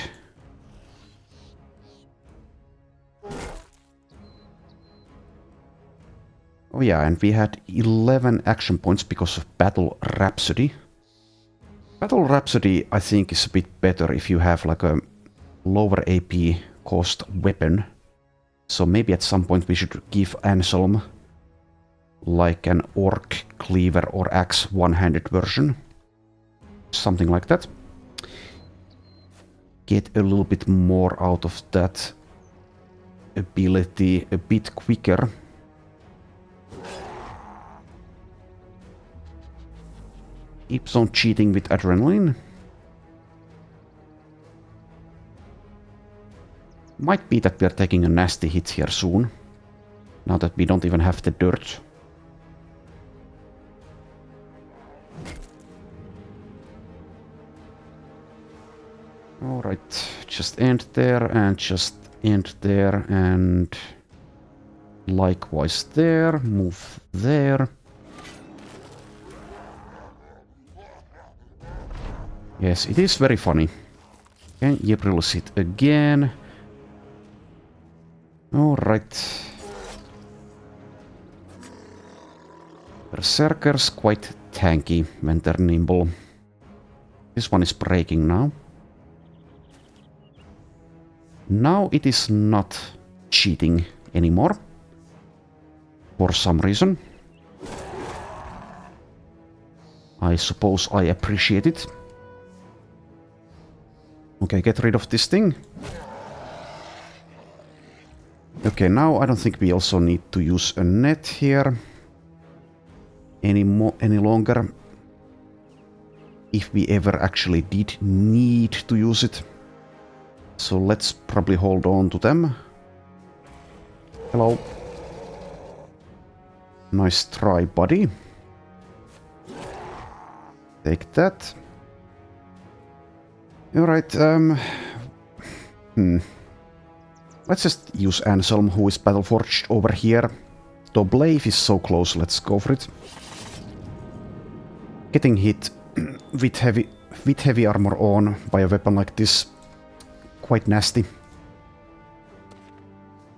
Oh yeah, and we had 11 action points because of Battle Rhapsody. Battle Rhapsody, I think, is a bit better if you have like a lower AP cost weapon. So maybe at some point we should give Anselm like an orc cleaver or axe one-handed version. Something like that. Get a little bit more out of that ability a bit quicker. Keeps on cheating with adrenaline. Might be that we're taking a nasty hit here soon. Now that we don't even have the dirt. Alright, just end there and just end there and likewise there, move there. Yes, it is very funny. Okay, Ypril's hit again. Alright. Berserkers quite tanky when they're nimble. This one is breaking now. Now it is not cheating anymore. For some reason. I suppose I appreciate it. Okay, get rid of this thing. Okay, now I don't think we also need to use a net here any longer. If we ever actually did need to use it. So let's probably hold on to them. Hello. Nice try, buddy. Take that. Alright, let's just use Anselm, who is Battleforged over here. The Blade is so close, let's go for it. Getting hit with heavy armor on by a weapon like this, quite nasty.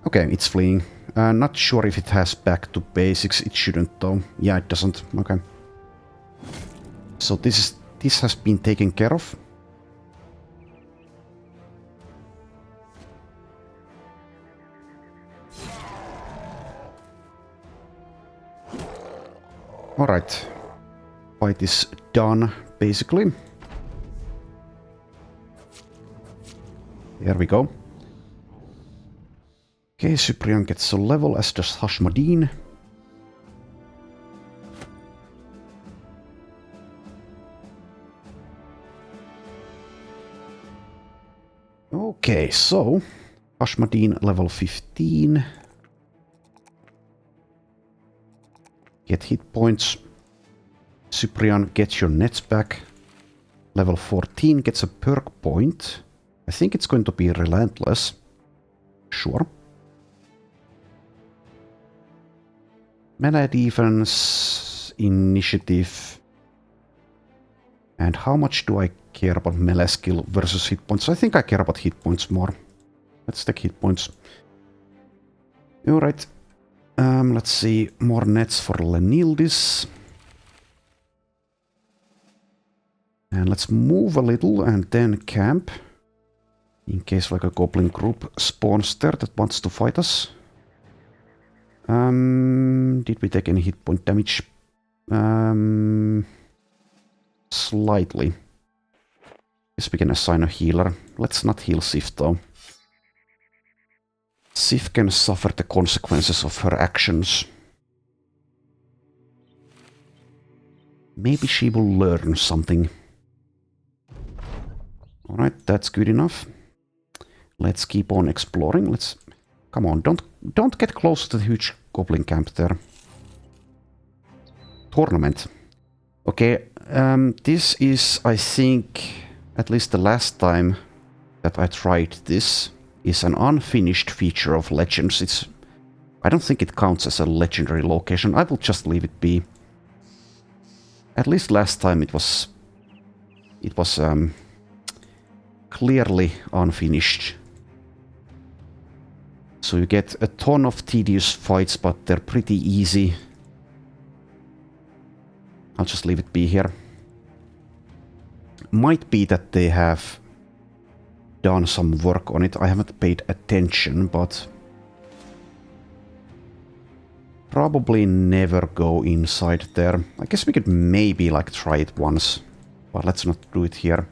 Okay, it's fleeing. Not sure if it has back to basics, it shouldn't though. Yeah, it doesn't, okay. So this has been taken care of. Alright. Fight is done, basically. There we go. Okay, Cyprian gets a level, as does Hashmadin. Okay, so Hashmadin level 15. Get hit points. Cyprian gets your nets back. Level 14 gets a perk point. I think it's going to be Relentless. Sure. Melee defense, initiative. And how much do I care about melee skill versus hit points? I think I care about hit points more. Let's take hit points. Alright. Let's see. More nets for Lenildis. And let's move a little and then camp. In case like a goblin group spawns there that wants to fight us. Did we take any hit point damage? Slightly. Guess we can assign a healer. Let's not heal Sif though. Sif can suffer the consequences of her actions. Maybe she will learn something. Alright, that's good enough. Let's keep on exploring. Let's... Come on, don't get close to the huge goblin camp there. Tournament. Okay, this is, I think, at least the last time that I tried this, is an unfinished feature of Legends. I don't think it counts as a legendary location. I will just leave it be. At least last time it was clearly unfinished. So you get a ton of tedious fights, but they're pretty easy. I'll just leave it be here. Might be that they have done some work on it. I haven't paid attention, but probably never go inside there. I guess we could maybe like try it once. But let's not do it here.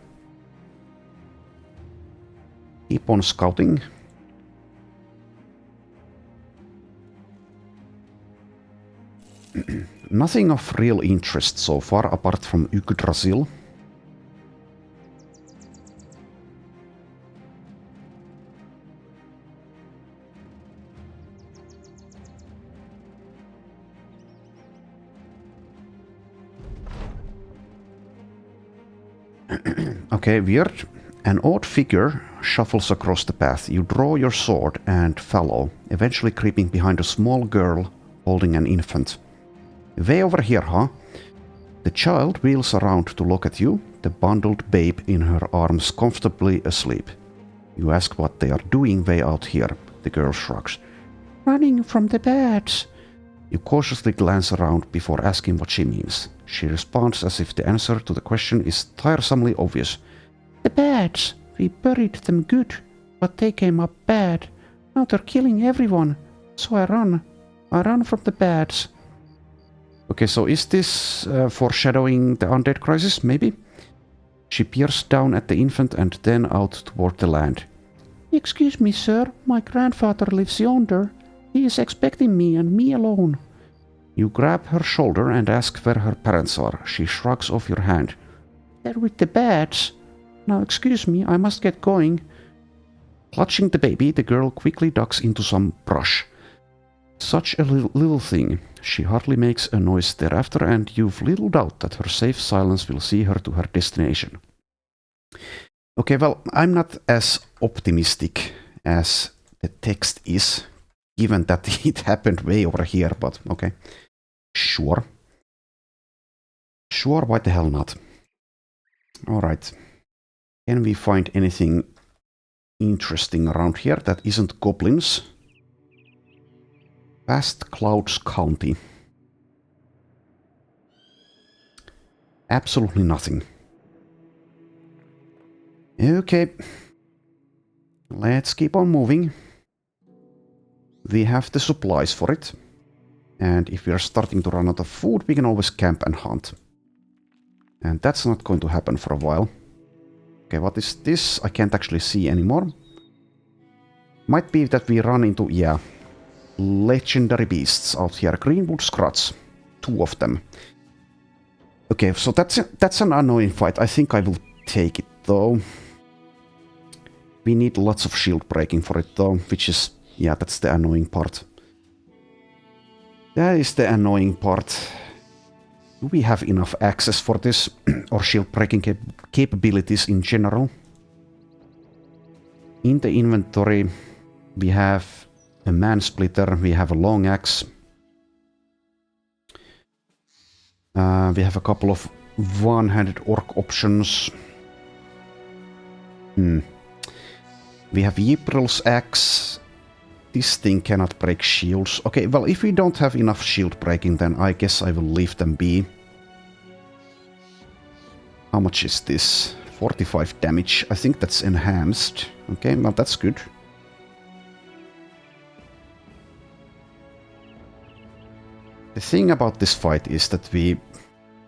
Keep on scouting. Nothing of real interest so far, apart from Yggdrasil. Okay, weird. An odd figure shuffles across the path. You draw your sword and follow, eventually creeping behind a small girl holding an infant. Way over here, huh? The child wheels around to look at you, the bundled babe in her arms comfortably asleep. You ask what they are doing way out here. The girl shrugs. Running from the bats. You cautiously glance around before asking what she means. She responds as if the answer to the question is tiresomely obvious. The bats. We buried them good, but they came up bad. Now they're killing everyone. So I run. I run from the bats. Okay, so is this foreshadowing the undead crisis? Maybe? She peers down at the infant and then out toward the land. Excuse me, sir. My grandfather lives yonder. He is expecting me and me alone. You grab her shoulder and ask where her parents are. She shrugs off your hand. They're with the bats. Now excuse me, I must get going. Clutching the baby, the girl quickly ducks into some brush. Such a little thing. She hardly makes a noise thereafter, and you've little doubt that her safe silence will see her to her destination. Okay, well, I'm not as optimistic as the text is, given that it happened way over here, but okay. Sure. Sure, why the hell not? Alright. Can we find anything interesting around here that isn't goblins? Vast Clouds County. Absolutely nothing. Okay. Let's keep on moving. We have the supplies for it. And if we are starting to run out of food, we can always camp and hunt. And that's not going to happen for a while. Okay, what is this? I can't actually see anymore. Might be that we run into, yeah, legendary beasts out here. Greenwood Scruts. 2 of them. Okay, so that's an annoying fight. I think I will take it, though. We need lots of shield breaking for it, though, which is, yeah, that's the annoying part. That is the annoying part. Do we have enough access for this, or shield breaking capabilities in general? In the inventory, we have a man splitter, we have a long axe. We have a couple of one-handed orc options. We have Ypril's axe. This thing cannot break shields. Okay, well, if we don't have enough shield breaking, then I guess I will leave them be. How much is this? 45 damage. I think that's enhanced. Okay, well, that's good. The thing about this fight is that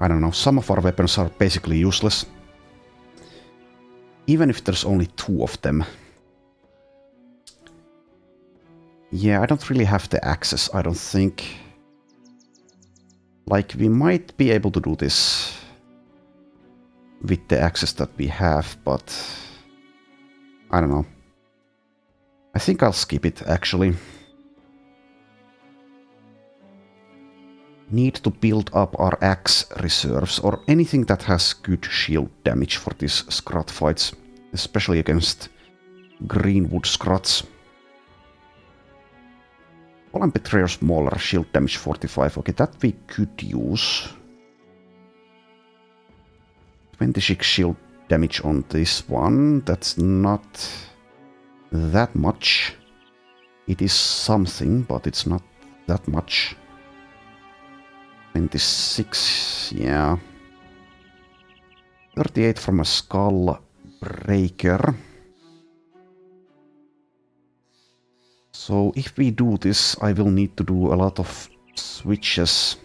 I don't know, some of our weapons are basically useless. Even if there's only 2 of them. Yeah, I don't really have the access, I don't think. Like, we might be able to do this with the access that we have, but I don't know. I think I'll skip it, actually. Need to build up our axe reserves, or anything that has good shield damage for these Scrut fights, especially against Greenwood Scruts. Fallen Betrayer smaller, shield damage 45. Okay, that we could use. 26 shield damage on this one. That's not that much. It is something, but it's not that much. 26, yeah. 38 from a skull breaker. So if we do this, I will need to do a lot of switches.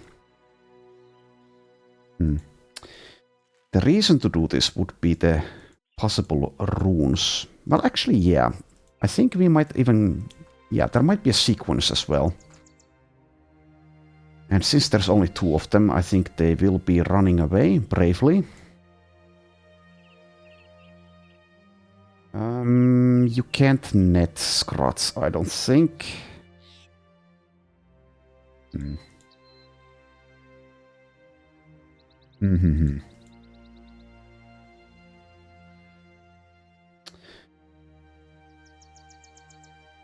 The reason to do this would be the possible runes. Well, actually, yeah. I think we might even... Yeah, there might be a sequence as well. And since there's only 2 of them, I think they will be running away bravely. You can't net Scrots, I don't think.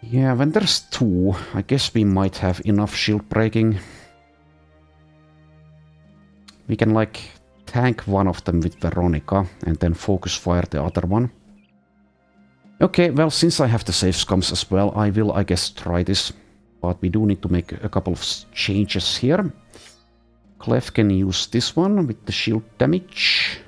Yeah, when there's 2, I guess we might have enough shield breaking. We can, like, tank one of them with Veronica and then focus fire the other one. Okay, well, since I have the Save Scums as well, I will, I guess, try this. But we do need to make a couple of changes here. Clef can use this one with the shield damage.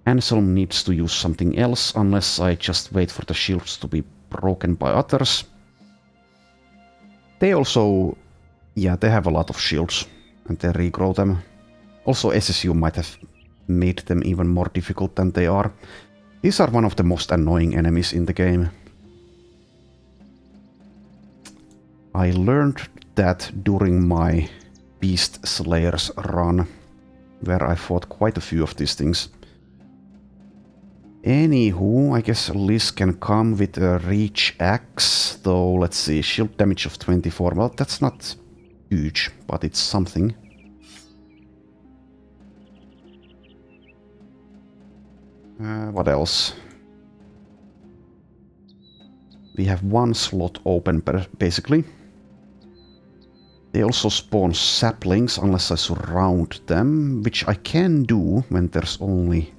Anselm needs to use something else, unless I just wait for the shields to be broken by others. They also... Yeah, they have a lot of shields, and they regrow them. Also, SSU might have made them even more difficult than they are. These are one of the most annoying enemies in the game. I learned that during my Beast Slayers run, where I fought quite a few of these things. Anywho, I guess Liz can come with a Reach Axe, though, let's see, shield damage of 24, well, that's not huge, but it's something. What else? We have 1 slot open, basically. They also spawn saplings, unless I surround them, which I can do when there's only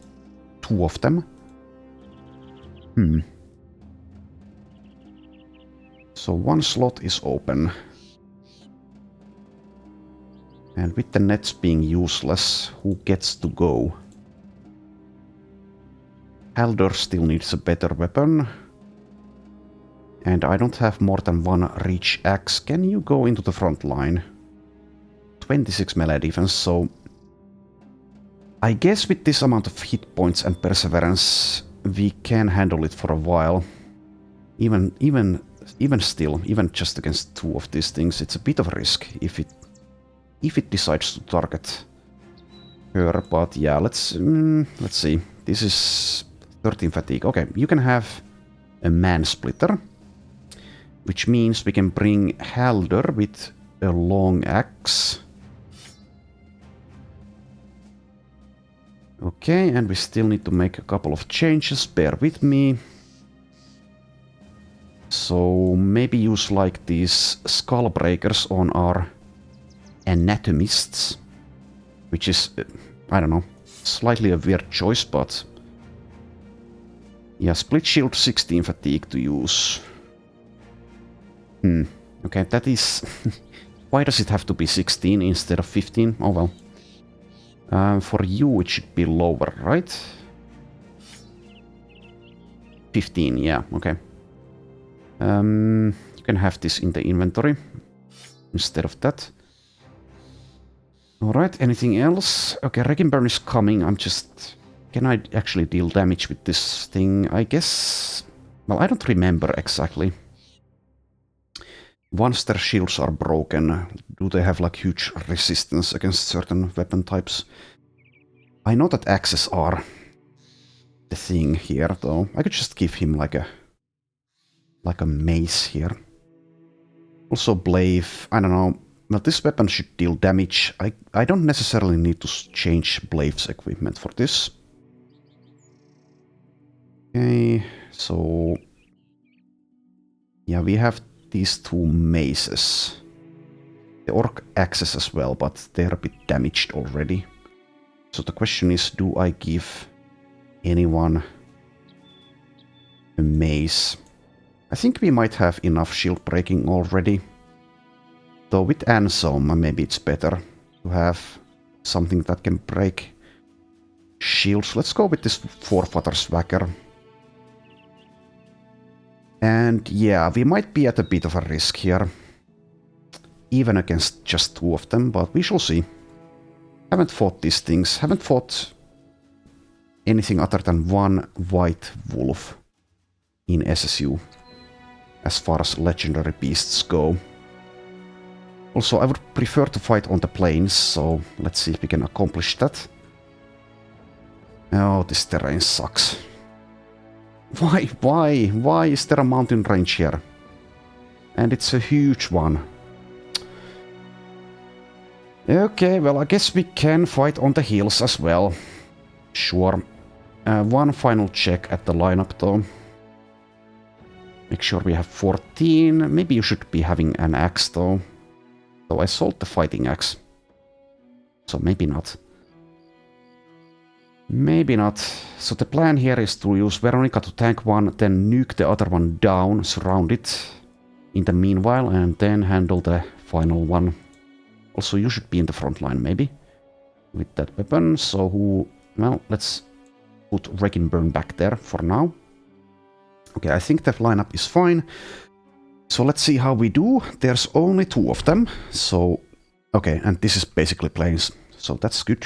2 of them. So 1 slot is open. And with the nets being useless, who gets to go? Haldor still needs a better weapon. And I don't have more than 1 Reach Axe. Can you go into the front line? 26 melee defense, so... I guess with this amount of hit points and perseverance, we can handle it for a while. Even still, even just against 2 of these things, it's a bit of a risk if it decides to target her. But yeah, let's see. This is 13 fatigue. Okay, you can have a man splitter, which means we can bring Haldor with a long axe. Okay, and we still need to make a couple of changes, bear with me. So maybe use like these skull breakers on our Anatomists, which is, I don't know, slightly a weird choice, but... Yeah, split shield 16 fatigue to use. Okay, that is... Why does it have to be 16 instead of 15? Oh well. For you, it should be lower, right? 15, yeah, okay. You can have this in the inventory instead of that. Alright, anything else? Okay, Wrecking Burn is coming. I'm just... Can I actually deal damage with this thing? I guess... Well, I don't remember exactly. Once their shields are broken, do they have like huge resistance against certain weapon types? I know that axes are the thing here, though. I could just give him like a mace here. Also Blaive, I don't know. Well, this weapon should deal damage. I don't necessarily need to change Blaive's equipment for this. Okay, so... Yeah, we have these 2 maces. The orc axes as well, but they're a bit damaged already. So the question is, do I give anyone a mace? I think we might have enough shield breaking already. Though with Anselm, maybe it's better to have something that can break shields. Let's go with this Forefather Swagger. And yeah, we might be at a bit of a risk here. Even against just 2 of them, but we shall see. Haven't fought these things. Haven't fought anything other than one white wolf in SSU, as far as legendary beasts go. Also, I would prefer to fight on the plains, so let's see if we can accomplish that. Oh, this terrain sucks. Why is there a mountain range here? And it's a huge one. Okay, well, I guess we can fight on the hills as well. Sure. One final check at the lineup, though. Make sure we have 14. Maybe you should be having an axe, though. So I sold the fighting axe. So maybe not. Maybe not. So the plan here is to use Veronica to tank one, then nuke the other one down, surround it in the meanwhile, and then handle the final one. Also, you should be in the front line, maybe, with that weapon. So who... Well, let's put Wreck and Burn back there for now. Okay, I think the lineup is fine. So let's see how we do. There's only 2 of them. So, okay, and this is basically plains. So that's good.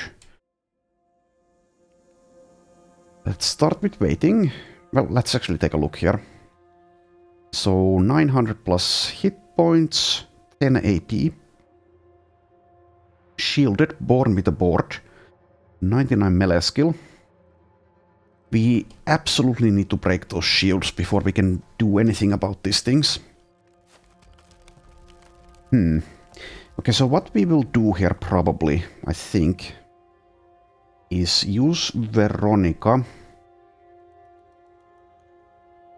Let's start with waiting. Well, let's actually take a look here. So 900 plus hit points, 10 AP. Shielded, born with a board. 99 melee skill. We absolutely need to break those shields before we can do anything about these things. Okay, so what we will do here probably, I think, is use Veronica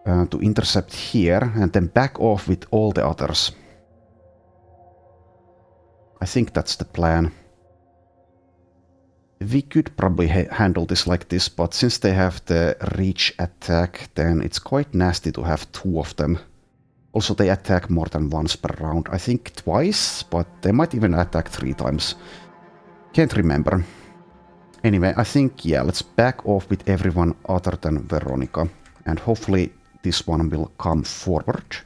to intercept here and then back off with all the others. I think that's the plan. We could probably handle this like this, but since they have the reach attack, then it's quite nasty to have 2 of them. Also, they attack more than once per round. I think twice, but they might even attack 3 times. Can't remember. Anyway, I think, yeah, let's back off with everyone other than Veronica. And hopefully this one will come forward.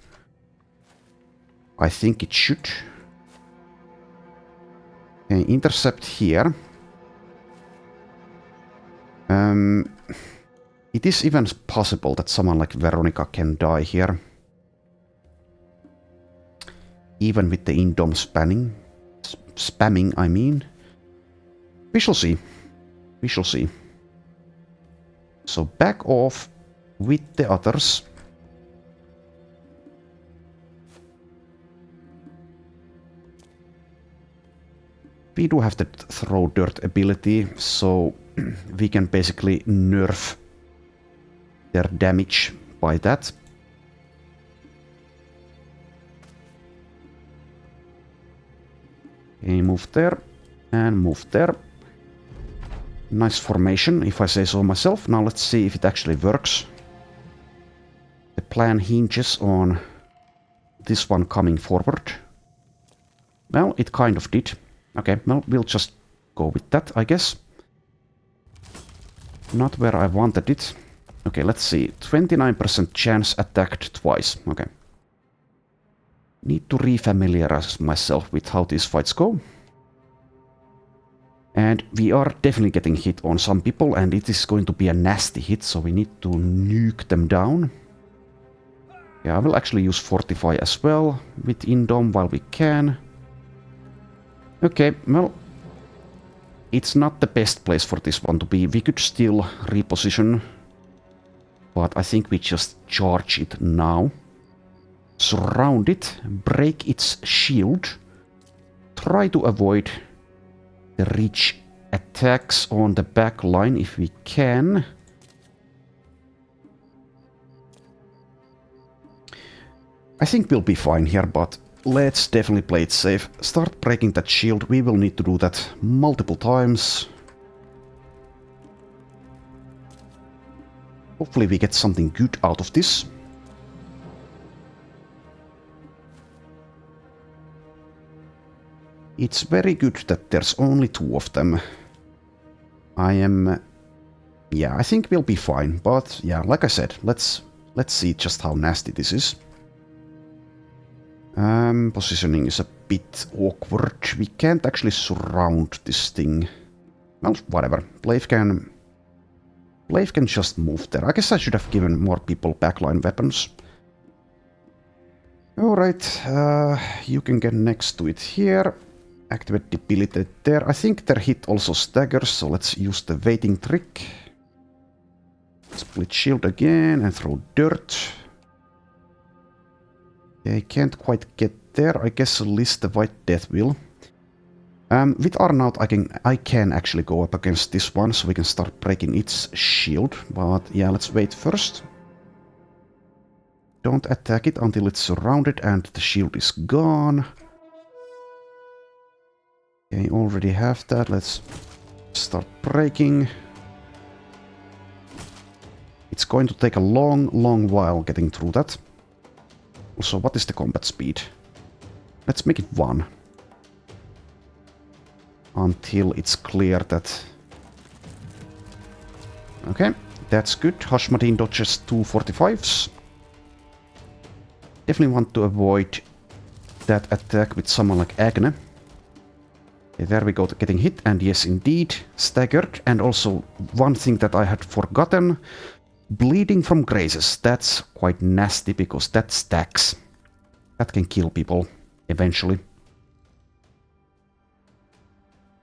I think it should. Okay, intercept here. It is even possible that someone like Veronica can die here. Even with the Indom spamming, I mean. We shall see. We shall see. So back off with the others. We do have the throw dirt ability, so we can basically nerf their damage by that. Okay, move there and move there. Nice formation, if I say so myself. Now let's see if it actually works. The plan hinges on this one coming forward. Well, it kind of did. Okay, well, we'll just go with that, I guess. Not where I wanted it. Okay, let's see. 29% chance attacked twice. Okay. Need to refamiliarize myself with how these fights go. And we are definitely getting hit on some people, and it is going to be a nasty hit, so we need to nuke them down. Yeah, I will actually use Fortify as well with Indom while we can. Okay, well, it's not the best place for this one to be. We could still reposition, but I think we just charge it now. Surround it, break its shield, try to avoid the reach attacks on the back line if we can. I think we'll be fine here, but let's definitely play it safe. Start breaking that shield. We will need to do that multiple times. Hopefully we get something good out of this. It's very good that there's only 2 of them. Yeah, I think we'll be fine, but yeah, like I said, let's see just how nasty this is. Positioning is a bit awkward. We can't actually surround this thing. Well, whatever. Blaive can just move there. I guess I should have given more people backline weapons. Alright, you can get next to it here. Activate debilitate there. I think their hit also staggers, so let's use the waiting trick. Split shield again and throw dirt. They can't quite get there. I guess list the White Death will. With Arnaut I can actually go up against this one, so we can start breaking its shield. But yeah, let's wait first. Don't attack it until it's surrounded and the shield is gone. Okay, already have that. Let's start breaking. It's going to take a long while getting through that. Also, what is the combat speed? Let's make it 1. Until it's clear that... Okay, that's good. Hashmadin dodges 2 45s. Definitely want to avoid that attack with someone like Agne. Okay, there we go, getting hit, and yes indeed, staggered. And also, one thing that I had forgotten, bleeding from grazes. That's quite nasty because that stacks. That can kill people eventually.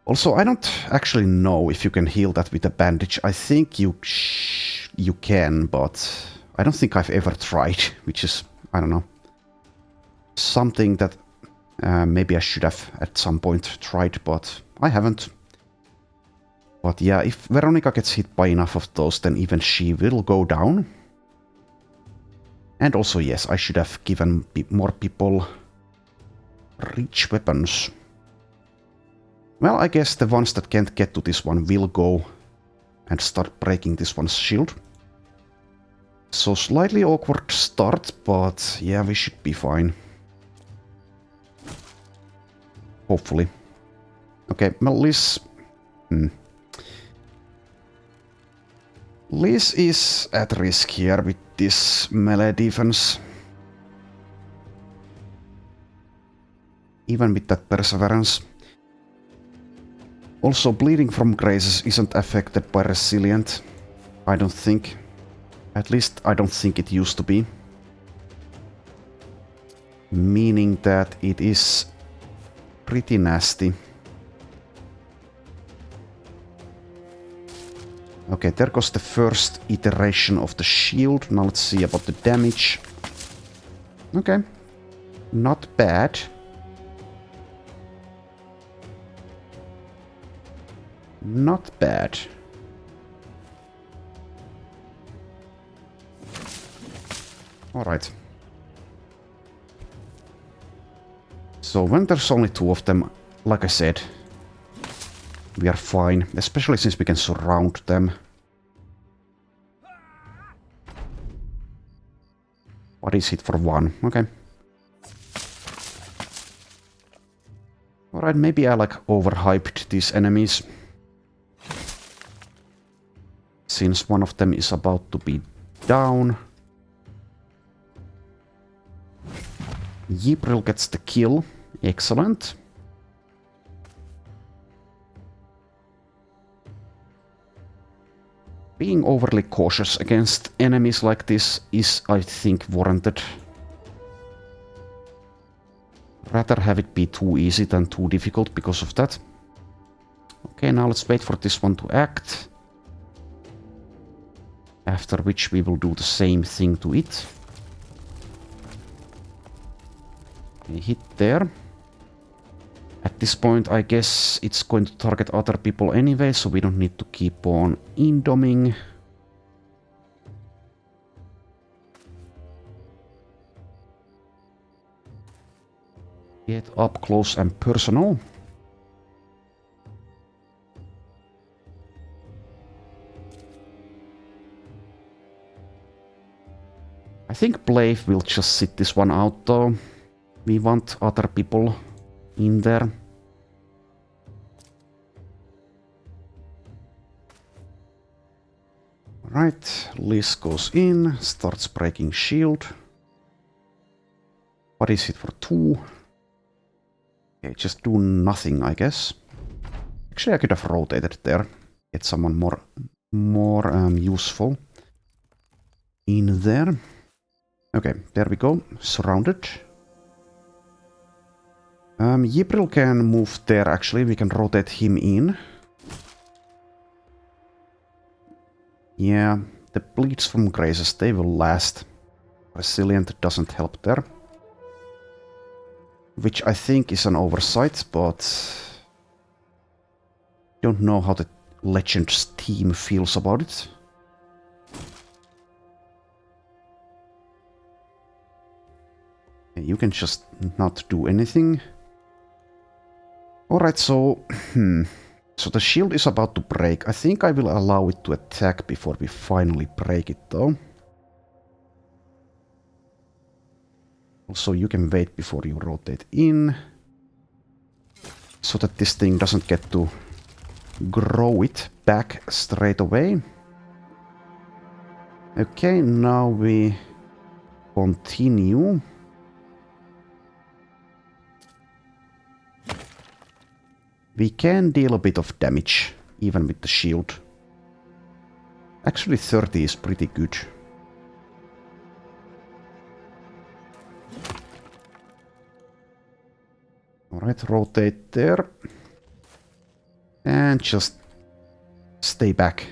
Also, I don't actually know if you can heal that with a bandage. I think you can, but I don't think I've ever tried, which is, I don't know, something that maybe I should have at some point tried, but I haven't. But yeah, if Veronica gets hit by enough of those, then even she will go down. And also, yes, I should have given more people reach weapons. Well, I guess the ones that can't get to this one will go and start breaking this one's shield. So slightly awkward start, but yeah, we should be fine. Hopefully. Okay, well, Liz... Liz is at risk here with this melee defense. Even with that perseverance. Also, bleeding from grazes isn't affected by resilient. I don't think. At least I don't think it used to be. Meaning that it is pretty nasty. Okay, there goes the first iteration of the shield. Now let's see about the damage. Okay. Not bad. Not bad. Alright. So when there's only 2 of them, like I said, we are fine, especially since we can surround them. What is it for 1? Okay. Alright, maybe I overhyped these enemies. Since one of them is about to be down. Ybril gets the kill. Excellent. Being overly cautious against enemies like this is, I think, warranted. Rather have it be too easy than too difficult because of that. Okay, now let's wait for this one to act. After which we will do the same thing to it. Okay, hit there. At this point, I guess it's going to target other people anyway, so we don't need to keep on indoming. Get up close and personal. I think Blaive will just sit this one out though. We want other people in there. Right, Liz goes in, starts breaking shield. What is it for 2? Okay, just do nothing, I guess. Actually, I could have rotated there. Get someone more useful in there. Okay, there we go. Surrounded. Ybril can move there, actually. We can rotate him in. Yeah, the bleeds from grazes, they will last. Resilient doesn't help there. Which I think is an oversight, but... don't know how the Legends team feels about it. You can just not do anything. Alright, so... So the shield is about to break. I think I will allow it to attack before we finally break it, though. Also, you can wait before you rotate in. So that this thing doesn't get to grow it back straight away. Okay, now we continue. We can deal a bit of damage, even with the shield. Actually, 30 is pretty good. Alright, rotate there. And just stay back.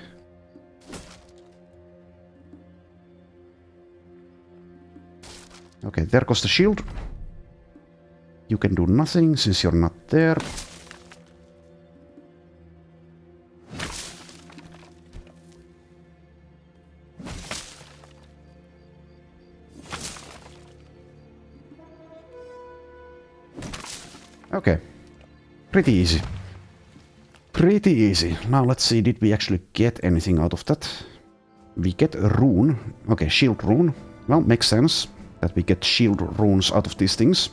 Okay, there goes the shield. You can do nothing since you're not there. Okay, pretty easy. Pretty easy. Now let's see, did we actually get anything out of that? We get a rune. Okay, shield rune. Well, makes sense that we get shield runes out of these things.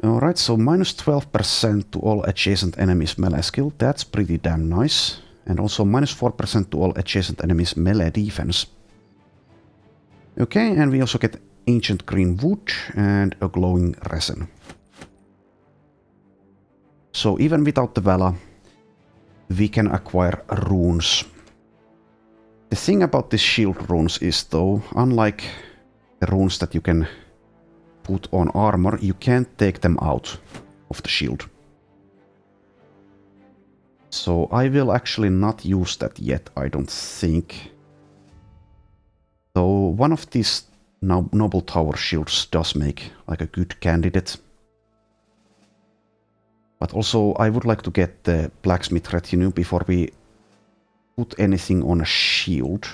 Alright, so minus 12% to all adjacent enemies melee skill. That's pretty damn nice. And also minus 4% to all adjacent enemies melee defense. Okay, and we also get ancient green wood and a glowing resin. So even without the Vala, we can acquire runes. The thing about these shield runes is, though, unlike the runes that you can put on armor, you can't take them out of the shield. So I will actually not use that yet, I don't think. So one of these Noble Tower shields does make like a good candidate. But also I would like to get the blacksmith retinue before we put anything on a shield.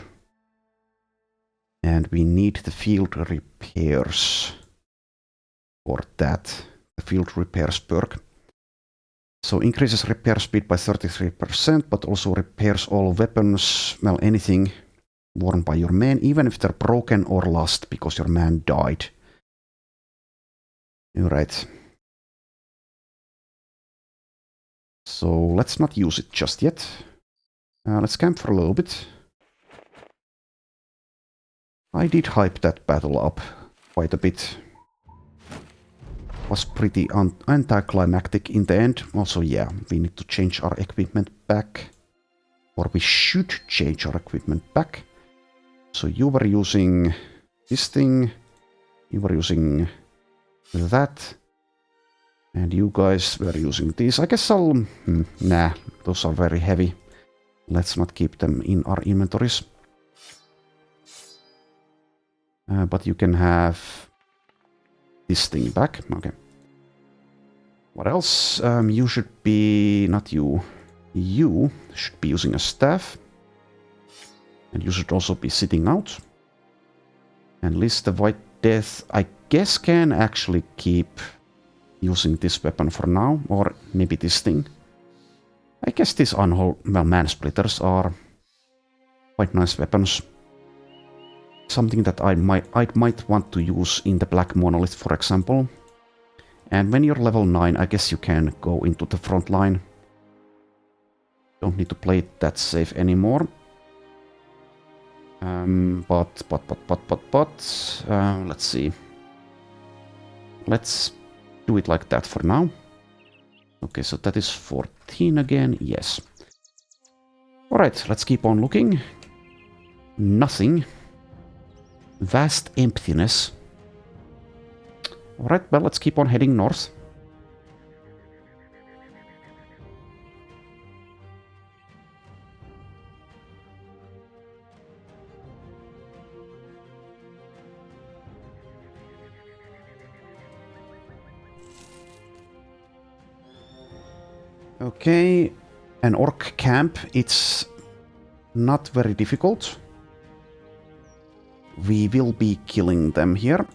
And we need the field repairs for that. The field repairs perk. So increases repair speed by 33%, but also repairs all weapons, well, anything worn by your man, even if they're broken or lost because your man died. Alright. So let's not use it just yet. Let's camp for a little bit. I did hype that battle up quite a bit. Was pretty anticlimactic in the end. Also, yeah, we need to change our equipment back. Or we should change our equipment back. So you were using this thing, you were using that, and you guys were using these. I guess I'll... nah, those are very heavy. Let's not keep them in our inventories. But you can have this thing back. Okay. What else? You should be... not you. You should be using a staff. And you should also be sitting out. And list the White Death, I guess, can actually keep using this weapon for now. Or maybe this thing. I guess these man-splitters are quite nice weapons. Something that I might want to use in the Black Monolith, for example. And when you're level 9, I guess you can go into the front line. Don't need to play it that safe anymore. But let's see. Let's do it like that for now. Okay, so that is 14 again, yes. Alright, let's keep on looking. Nothing. Vast emptiness. Alright, well, let's keep on heading north. Okay, an orc camp, it's not very difficult. We will be killing them here,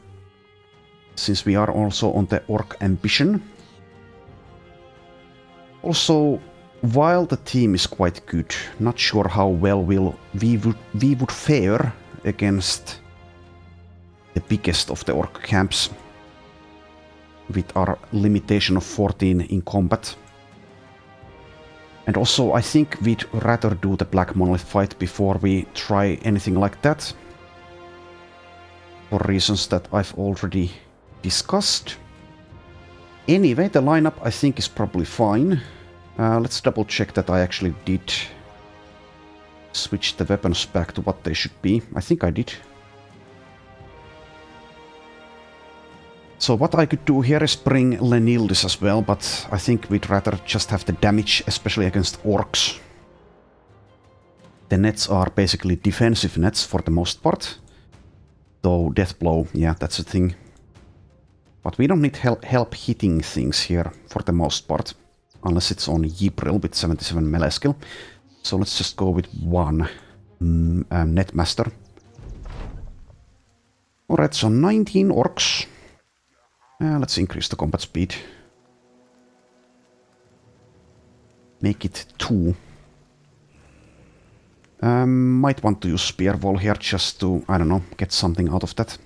since we are also on the orc ambition. Also, while the team is quite good, not sure how well we would fare against the biggest of the orc camps with our limitation of 14 in combat. And also, I think we'd rather do the Black Monolith fight before we try anything like that. For reasons that I've already discussed. Anyway, the lineup I think is probably fine. Let's double check that I actually did switch the weapons back to what they should be. I think I did. So what I could do here is bring Lenildis as well, but I think we'd rather just have the damage, especially against orcs. The nets are basically defensive nets for the most part. Though Deathblow, yeah, that's a thing. But we don't need help hitting things here for the most part. Unless it's on Ybril with 77 melee skill. So let's just go with one Netmaster. Alright, so 19 orcs. Let's increase the combat speed. Make it 2. Might want to use Spear Wall here just to, I don't know, get something out of that.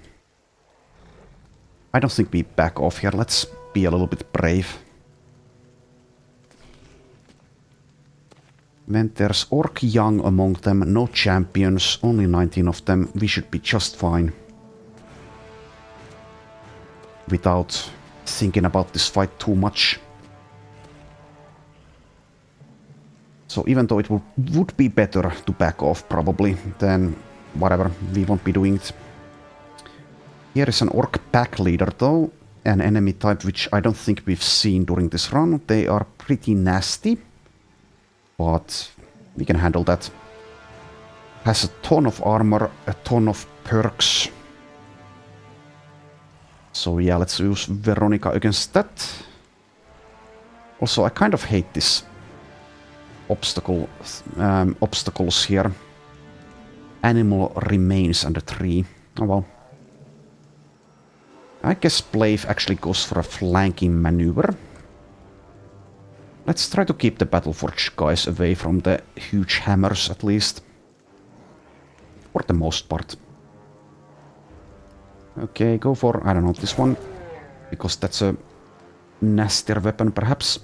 I don't think we back off here. Let's be a little bit brave. When there's Orc Young among them, no champions, only 19 of them, we should be just fine. Without thinking about this fight too much. So even though it would be better to back off probably, then whatever, we won't be doing it. Here is an orc pack leader though, an enemy type which I don't think we've seen during this run. They are pretty nasty, but we can handle that. Has a ton of armor, a ton of perks. So yeah, let's use Veronica against that. Also, I kind of hate this obstacles here. Animal remains under tree. Oh well. I guess Blaive actually goes for a flanking maneuver. Let's try to keep the Battleforge guys away from the huge hammers at least. For the most part. Okay, go for, I don't know, this one. Because that's a nastier weapon, perhaps.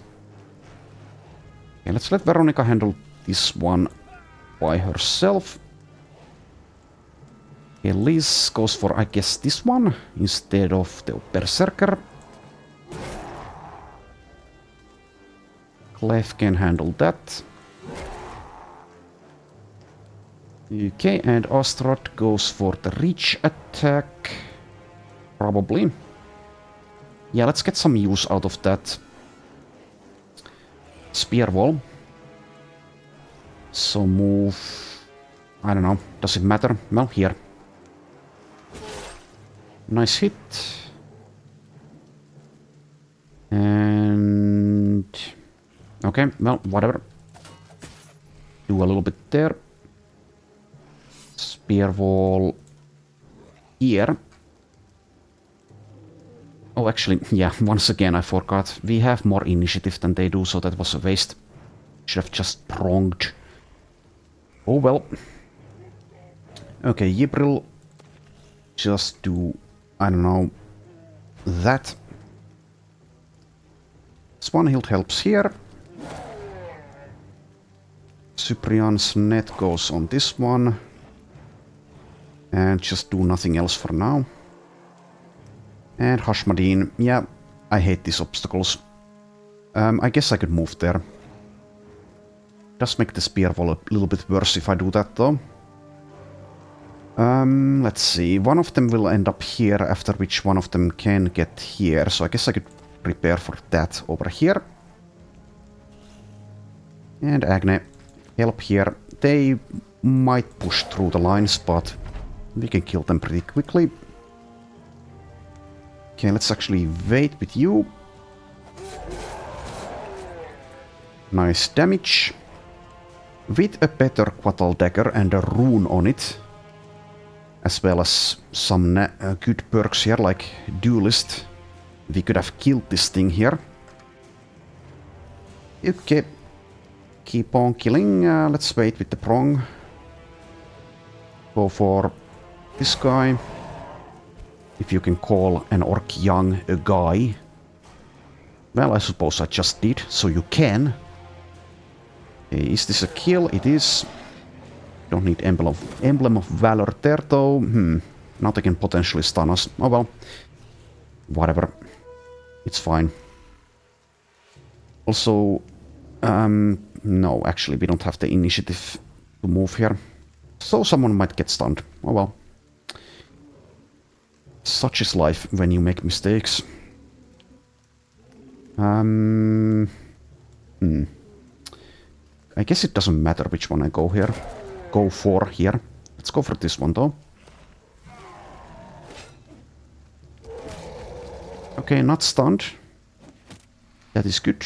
Okay, let's let Veronica handle this one by herself. Okay, Liz goes for, I guess, this one instead of the Berserker. Clef can handle that. Okay, and Astrod goes for the reach attack. Probably. Yeah, let's get some use out of that. Spear Wall. So move... I don't know. Does it matter? Well, here. Nice hit. And... okay, well, whatever. Do a little bit there. Spear Wall... here. Oh, actually, yeah, once again I forgot. We have more initiative than they do, so that was a waste. Should have just pronged. Oh well. Okay, Ybril. Just do, I don't know, that. Swanhild helps here. Cyprian's net goes on this one. And just do nothing else for now. And Hashmadin, yeah, I hate these obstacles. I guess I could move there. Does make the spear wall a little bit worse if I do that though. Let's see. One of them will end up here, after which one of them can get here. So I guess I could prepare for that over here. And Agne, help here. They might push through the lines, but we can kill them pretty quickly. Okay, let's actually wait with you. Nice damage. With a better Quattle Dagger and a rune on it, as well as some good perks here, like Duelist, we could have killed this thing here. Okay. Keep on killing. Let's wait with the prong. Go for this guy. If you can call an orc young a guy. Well, I suppose I just did, so you can. Is this a kill? It is. Don't need Emblem of Valor there though. Now they can potentially stun us. Oh well. Whatever. It's fine. Also, no, actually we don't have the initiative to move here. So someone might get stunned. Oh well. Such is life when you make mistakes. I guess it doesn't matter which one I go for here. Let's go for this one though. Okay, not stunned. That is good.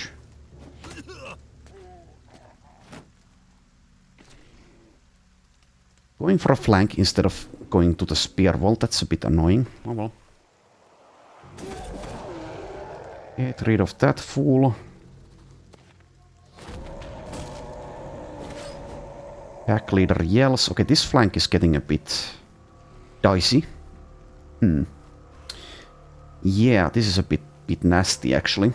Going for a flank instead of going to the spear wall, that's a bit annoying. Oh well. Get rid of that fool. Pack leader yells. Okay, this flank is getting a bit dicey. Yeah, this is a bit nasty actually.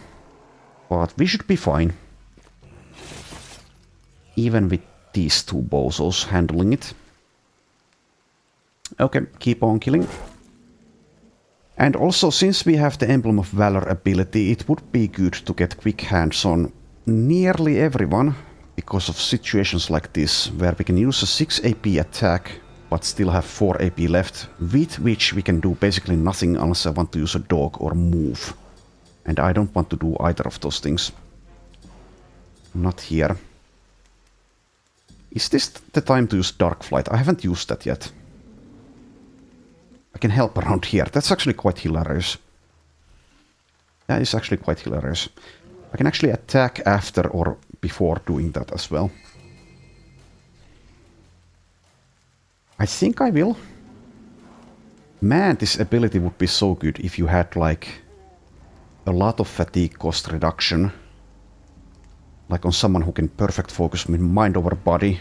But we should be fine. Even with these two bozos handling it. Okay, keep on killing. And also, since we have the Emblem of Valor ability, it would be good to get quick hands on nearly everyone. Because of situations like this, where we can use a 6 AP attack, but still have 4 AP left, with which we can do basically nothing unless I want to use a dog or move. And I don't want to do either of those things. Not here. Is this the time to use Dark Flight? I haven't used that yet. I can help around here. That's actually quite hilarious. That is actually quite hilarious. I can actually attack after or before doing that as well. I think I will. Man, this ability would be so good if you had like a lot of fatigue cost reduction. Like on someone who can perfect focus with mind over body.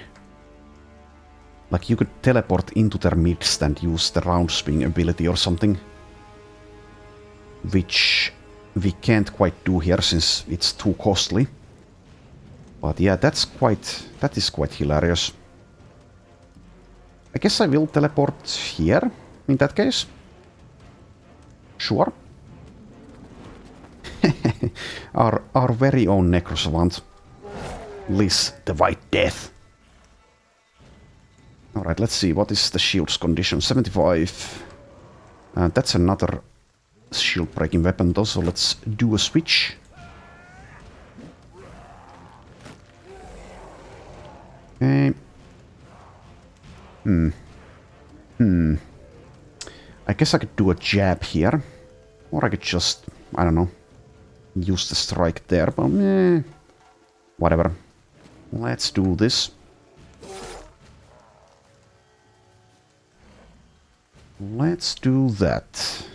Like you could teleport into their midst and use the round swing ability or something. Which we can't quite do here since it's too costly. But yeah, that is quite hilarious. I guess I will teleport here, in that case. Sure. our very own Necrosavant. Liz, the White Death. Alright, let's see, what is the shield's condition? 75. That's another shield breaking weapon though, so let's do a switch. Okay. I guess I could do a jab here. Or I could just, I don't know, use the strike there, but whatever. Let's do this. Let's do that.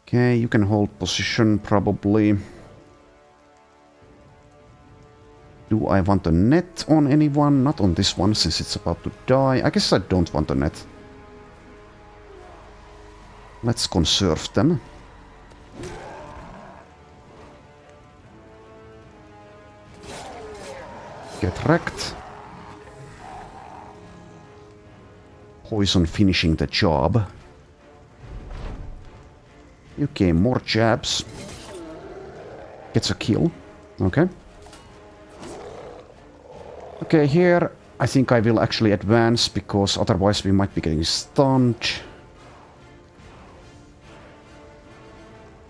Okay, you can hold position probably. Do I want a net on anyone? Not on this one since it's about to die. I guess I don't want a net. Let's conserve them. Get wrecked. Poison finishing the job. Okay, more jabs. Gets a kill. Okay. Okay, here I think I will actually advance because otherwise we might be getting stunned.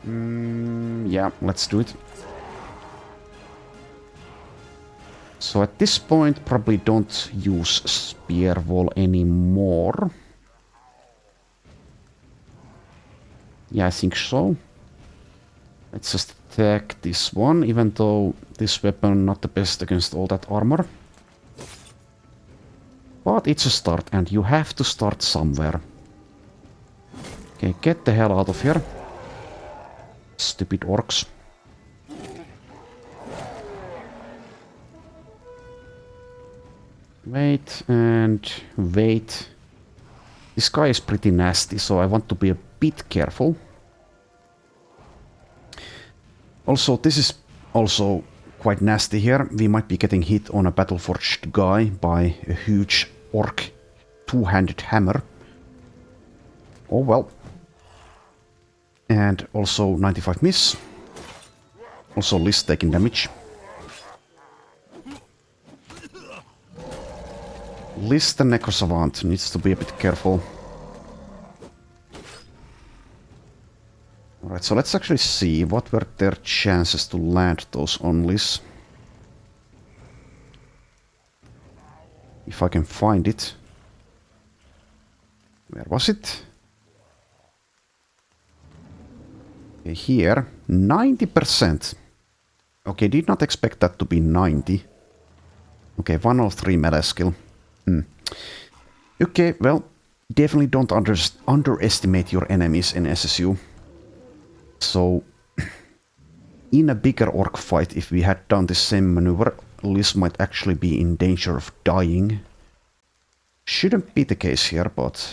Yeah, let's do it. So at this point, probably don't use Spear Wall anymore. Yeah, I think so. Let's just attack this one, even though this weapon not the best against all that armor. But it's a start, and you have to start somewhere. Okay, get the hell out of here. Stupid orcs. Wait and wait. This guy is pretty nasty, so I want to be a bit careful. Also, this is also quite nasty here. We might be getting hit on a battle-forged guy by a huge orc two-handed hammer. Oh well. And also 95 miss. Also Liz taking damage. Liz the Necrosavant needs to be a bit careful. Alright, so let's actually see what were their chances to land those on Liz. If I can find it. Where was it? Okay, here, 90%. Okay, did not expect that to be 90. Okay, 103 melee skill. Okay, well, definitely don't underestimate your enemies in SSU. So, in a bigger orc fight, if we had done the same maneuver, Liz might actually be in danger of dying. Shouldn't be the case here, but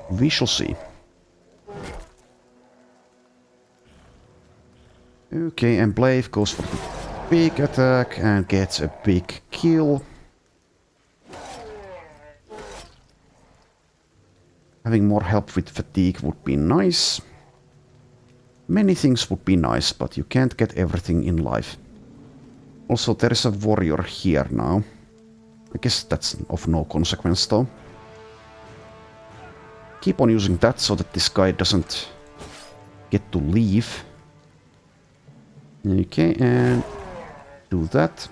we shall see. Okay, and Blaive goes for the big attack and gets a big kill. Having more help with fatigue would be nice. Many things would be nice, but you can't get everything in life. Also, there is a warrior here now. I guess that's of no consequence though. Keep on using that so that this guy doesn't get to leave. Okay, and do that.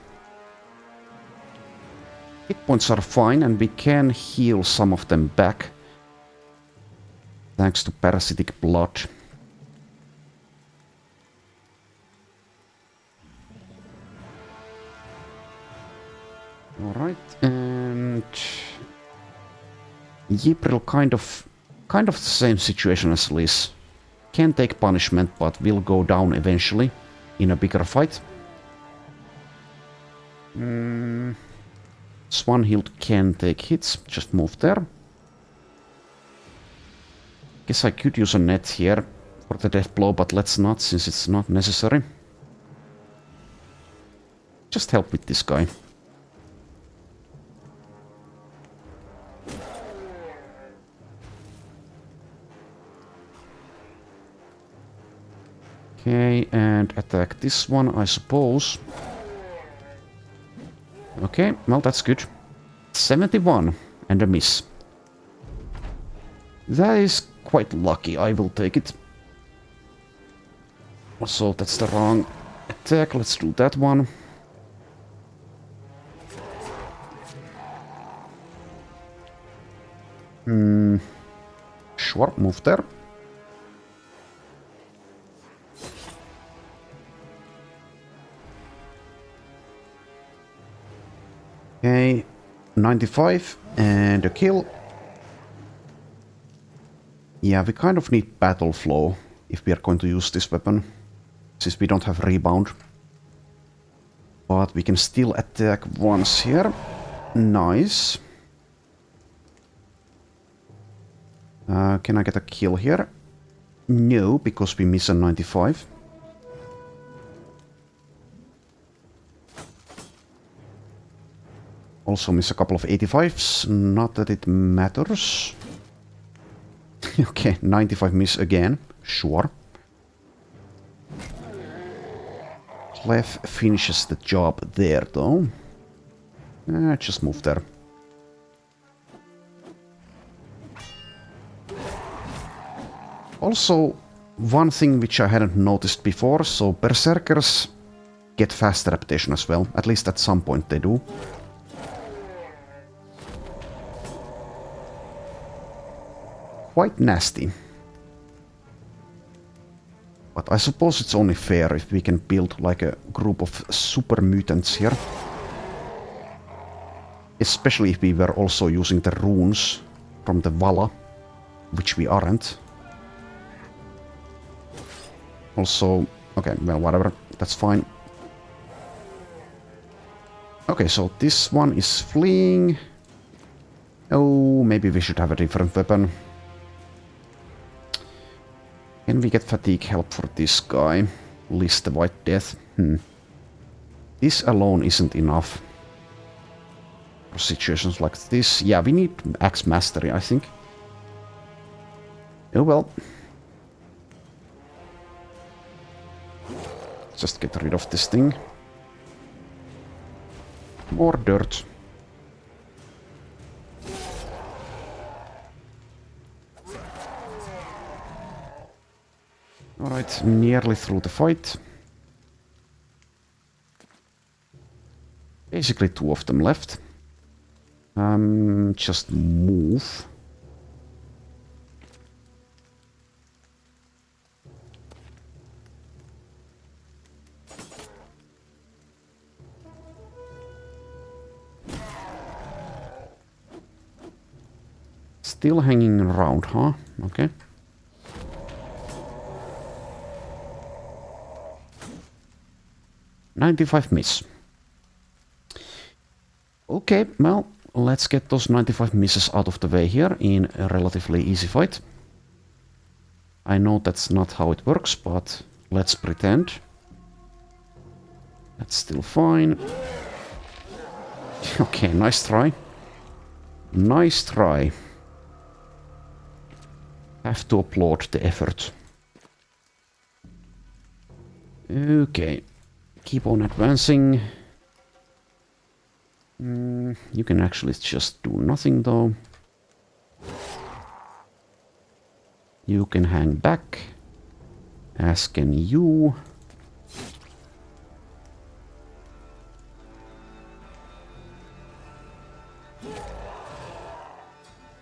Hit points are fine, and we can heal some of them back. Thanks to parasitic blood. Alright, and Ypril kind of the same situation as Liz. Can take punishment, but will go down eventually in a bigger fight. Swanhild can take hits, just move there. Guess I could use a net here for the death blow, but let's not, since it's not necessary. Just help with this guy. Okay, and attack this one, I suppose. Okay, well, that's good. 71 and a miss. That is quite lucky, I will take it. Also, that's the wrong attack, let's do that one. Sure, move there. Okay, 95 and a kill. Yeah, we kind of need battle flow if we are going to use this weapon, since we don't have rebound. But we can still attack once here. Nice. Can I get a kill here? No, because we miss a 95. Also miss a couple of 85s, not that it matters. Okay, 95 miss again. Sure. Clef finishes the job there, though. Just move there. Also, one thing which I hadn't noticed before, so Berserkers get fast adaptation as well. At least at some point they do. Quite nasty. But I suppose it's only fair if we can build like a group of super mutants here. Especially if we were also using the runes from the Vala, which we aren't. Also, okay, well, whatever, that's fine. Okay, so this one is fleeing. Oh, maybe we should have a different weapon. Can we get fatigue help for this guy? List the White Death. This alone isn't enough. For situations like this. Yeah, we need Axe Mastery, I think. Oh well. Just get rid of this thing. More dirt. Alright, nearly through the fight. Basically 2 of them left. Just move. Still hanging around, huh? Okay. $95 miss. Okay, well, let's get those 95 misses out of the way here in a relatively easy fight. I know that's not how it works, but let's pretend. That's still fine. Okay, nice try. Nice try. Have to applaud the effort. Okay. Keep on advancing. You can actually just do nothing though. You can hang back. As can you.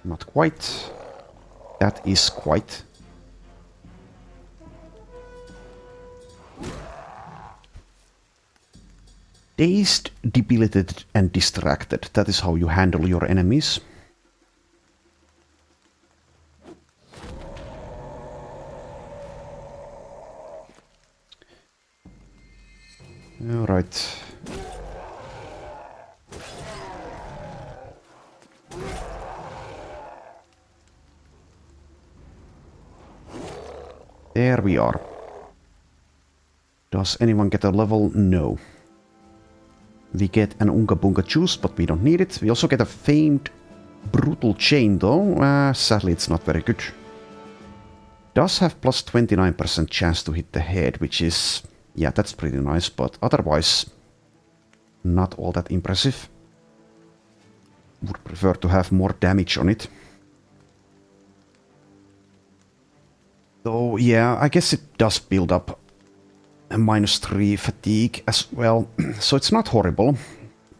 Not quite. That is quite. Dazed, debilitated, and distracted. That is how you handle your enemies. All right. There we are. Does anyone get a level? No. We get an Unga Bunga juice, but we don't need it. We also get a famed brutal chain though. Sadly it's not very good. Does have plus 29% chance to hit the head, which is... yeah, that's pretty nice, but otherwise not all that impressive. Would prefer to have more damage on it. Though, yeah, I guess it does build up a -3 fatigue as well, so it's not horrible.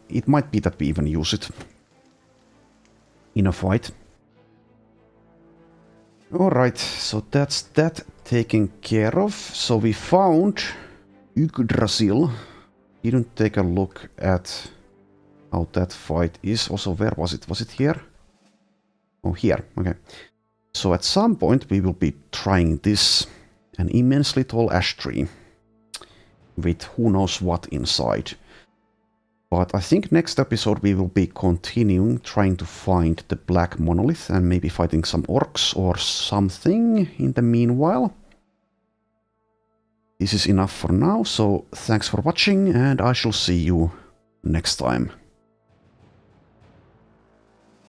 It might be that we even use it in a fight. Alright, so that's that taken care of. So we found Yggdrasil. Didn't take a look at how that fight is. Also, where was it? Was it here? Oh, here. Okay. So at some point we will be trying this, an immensely tall ash tree with who knows what inside. But I think next episode we will be continuing trying to find the Black Monolith and maybe fighting some orcs or something in the meanwhile. This is enough for now, so thanks for watching and I shall see you next time.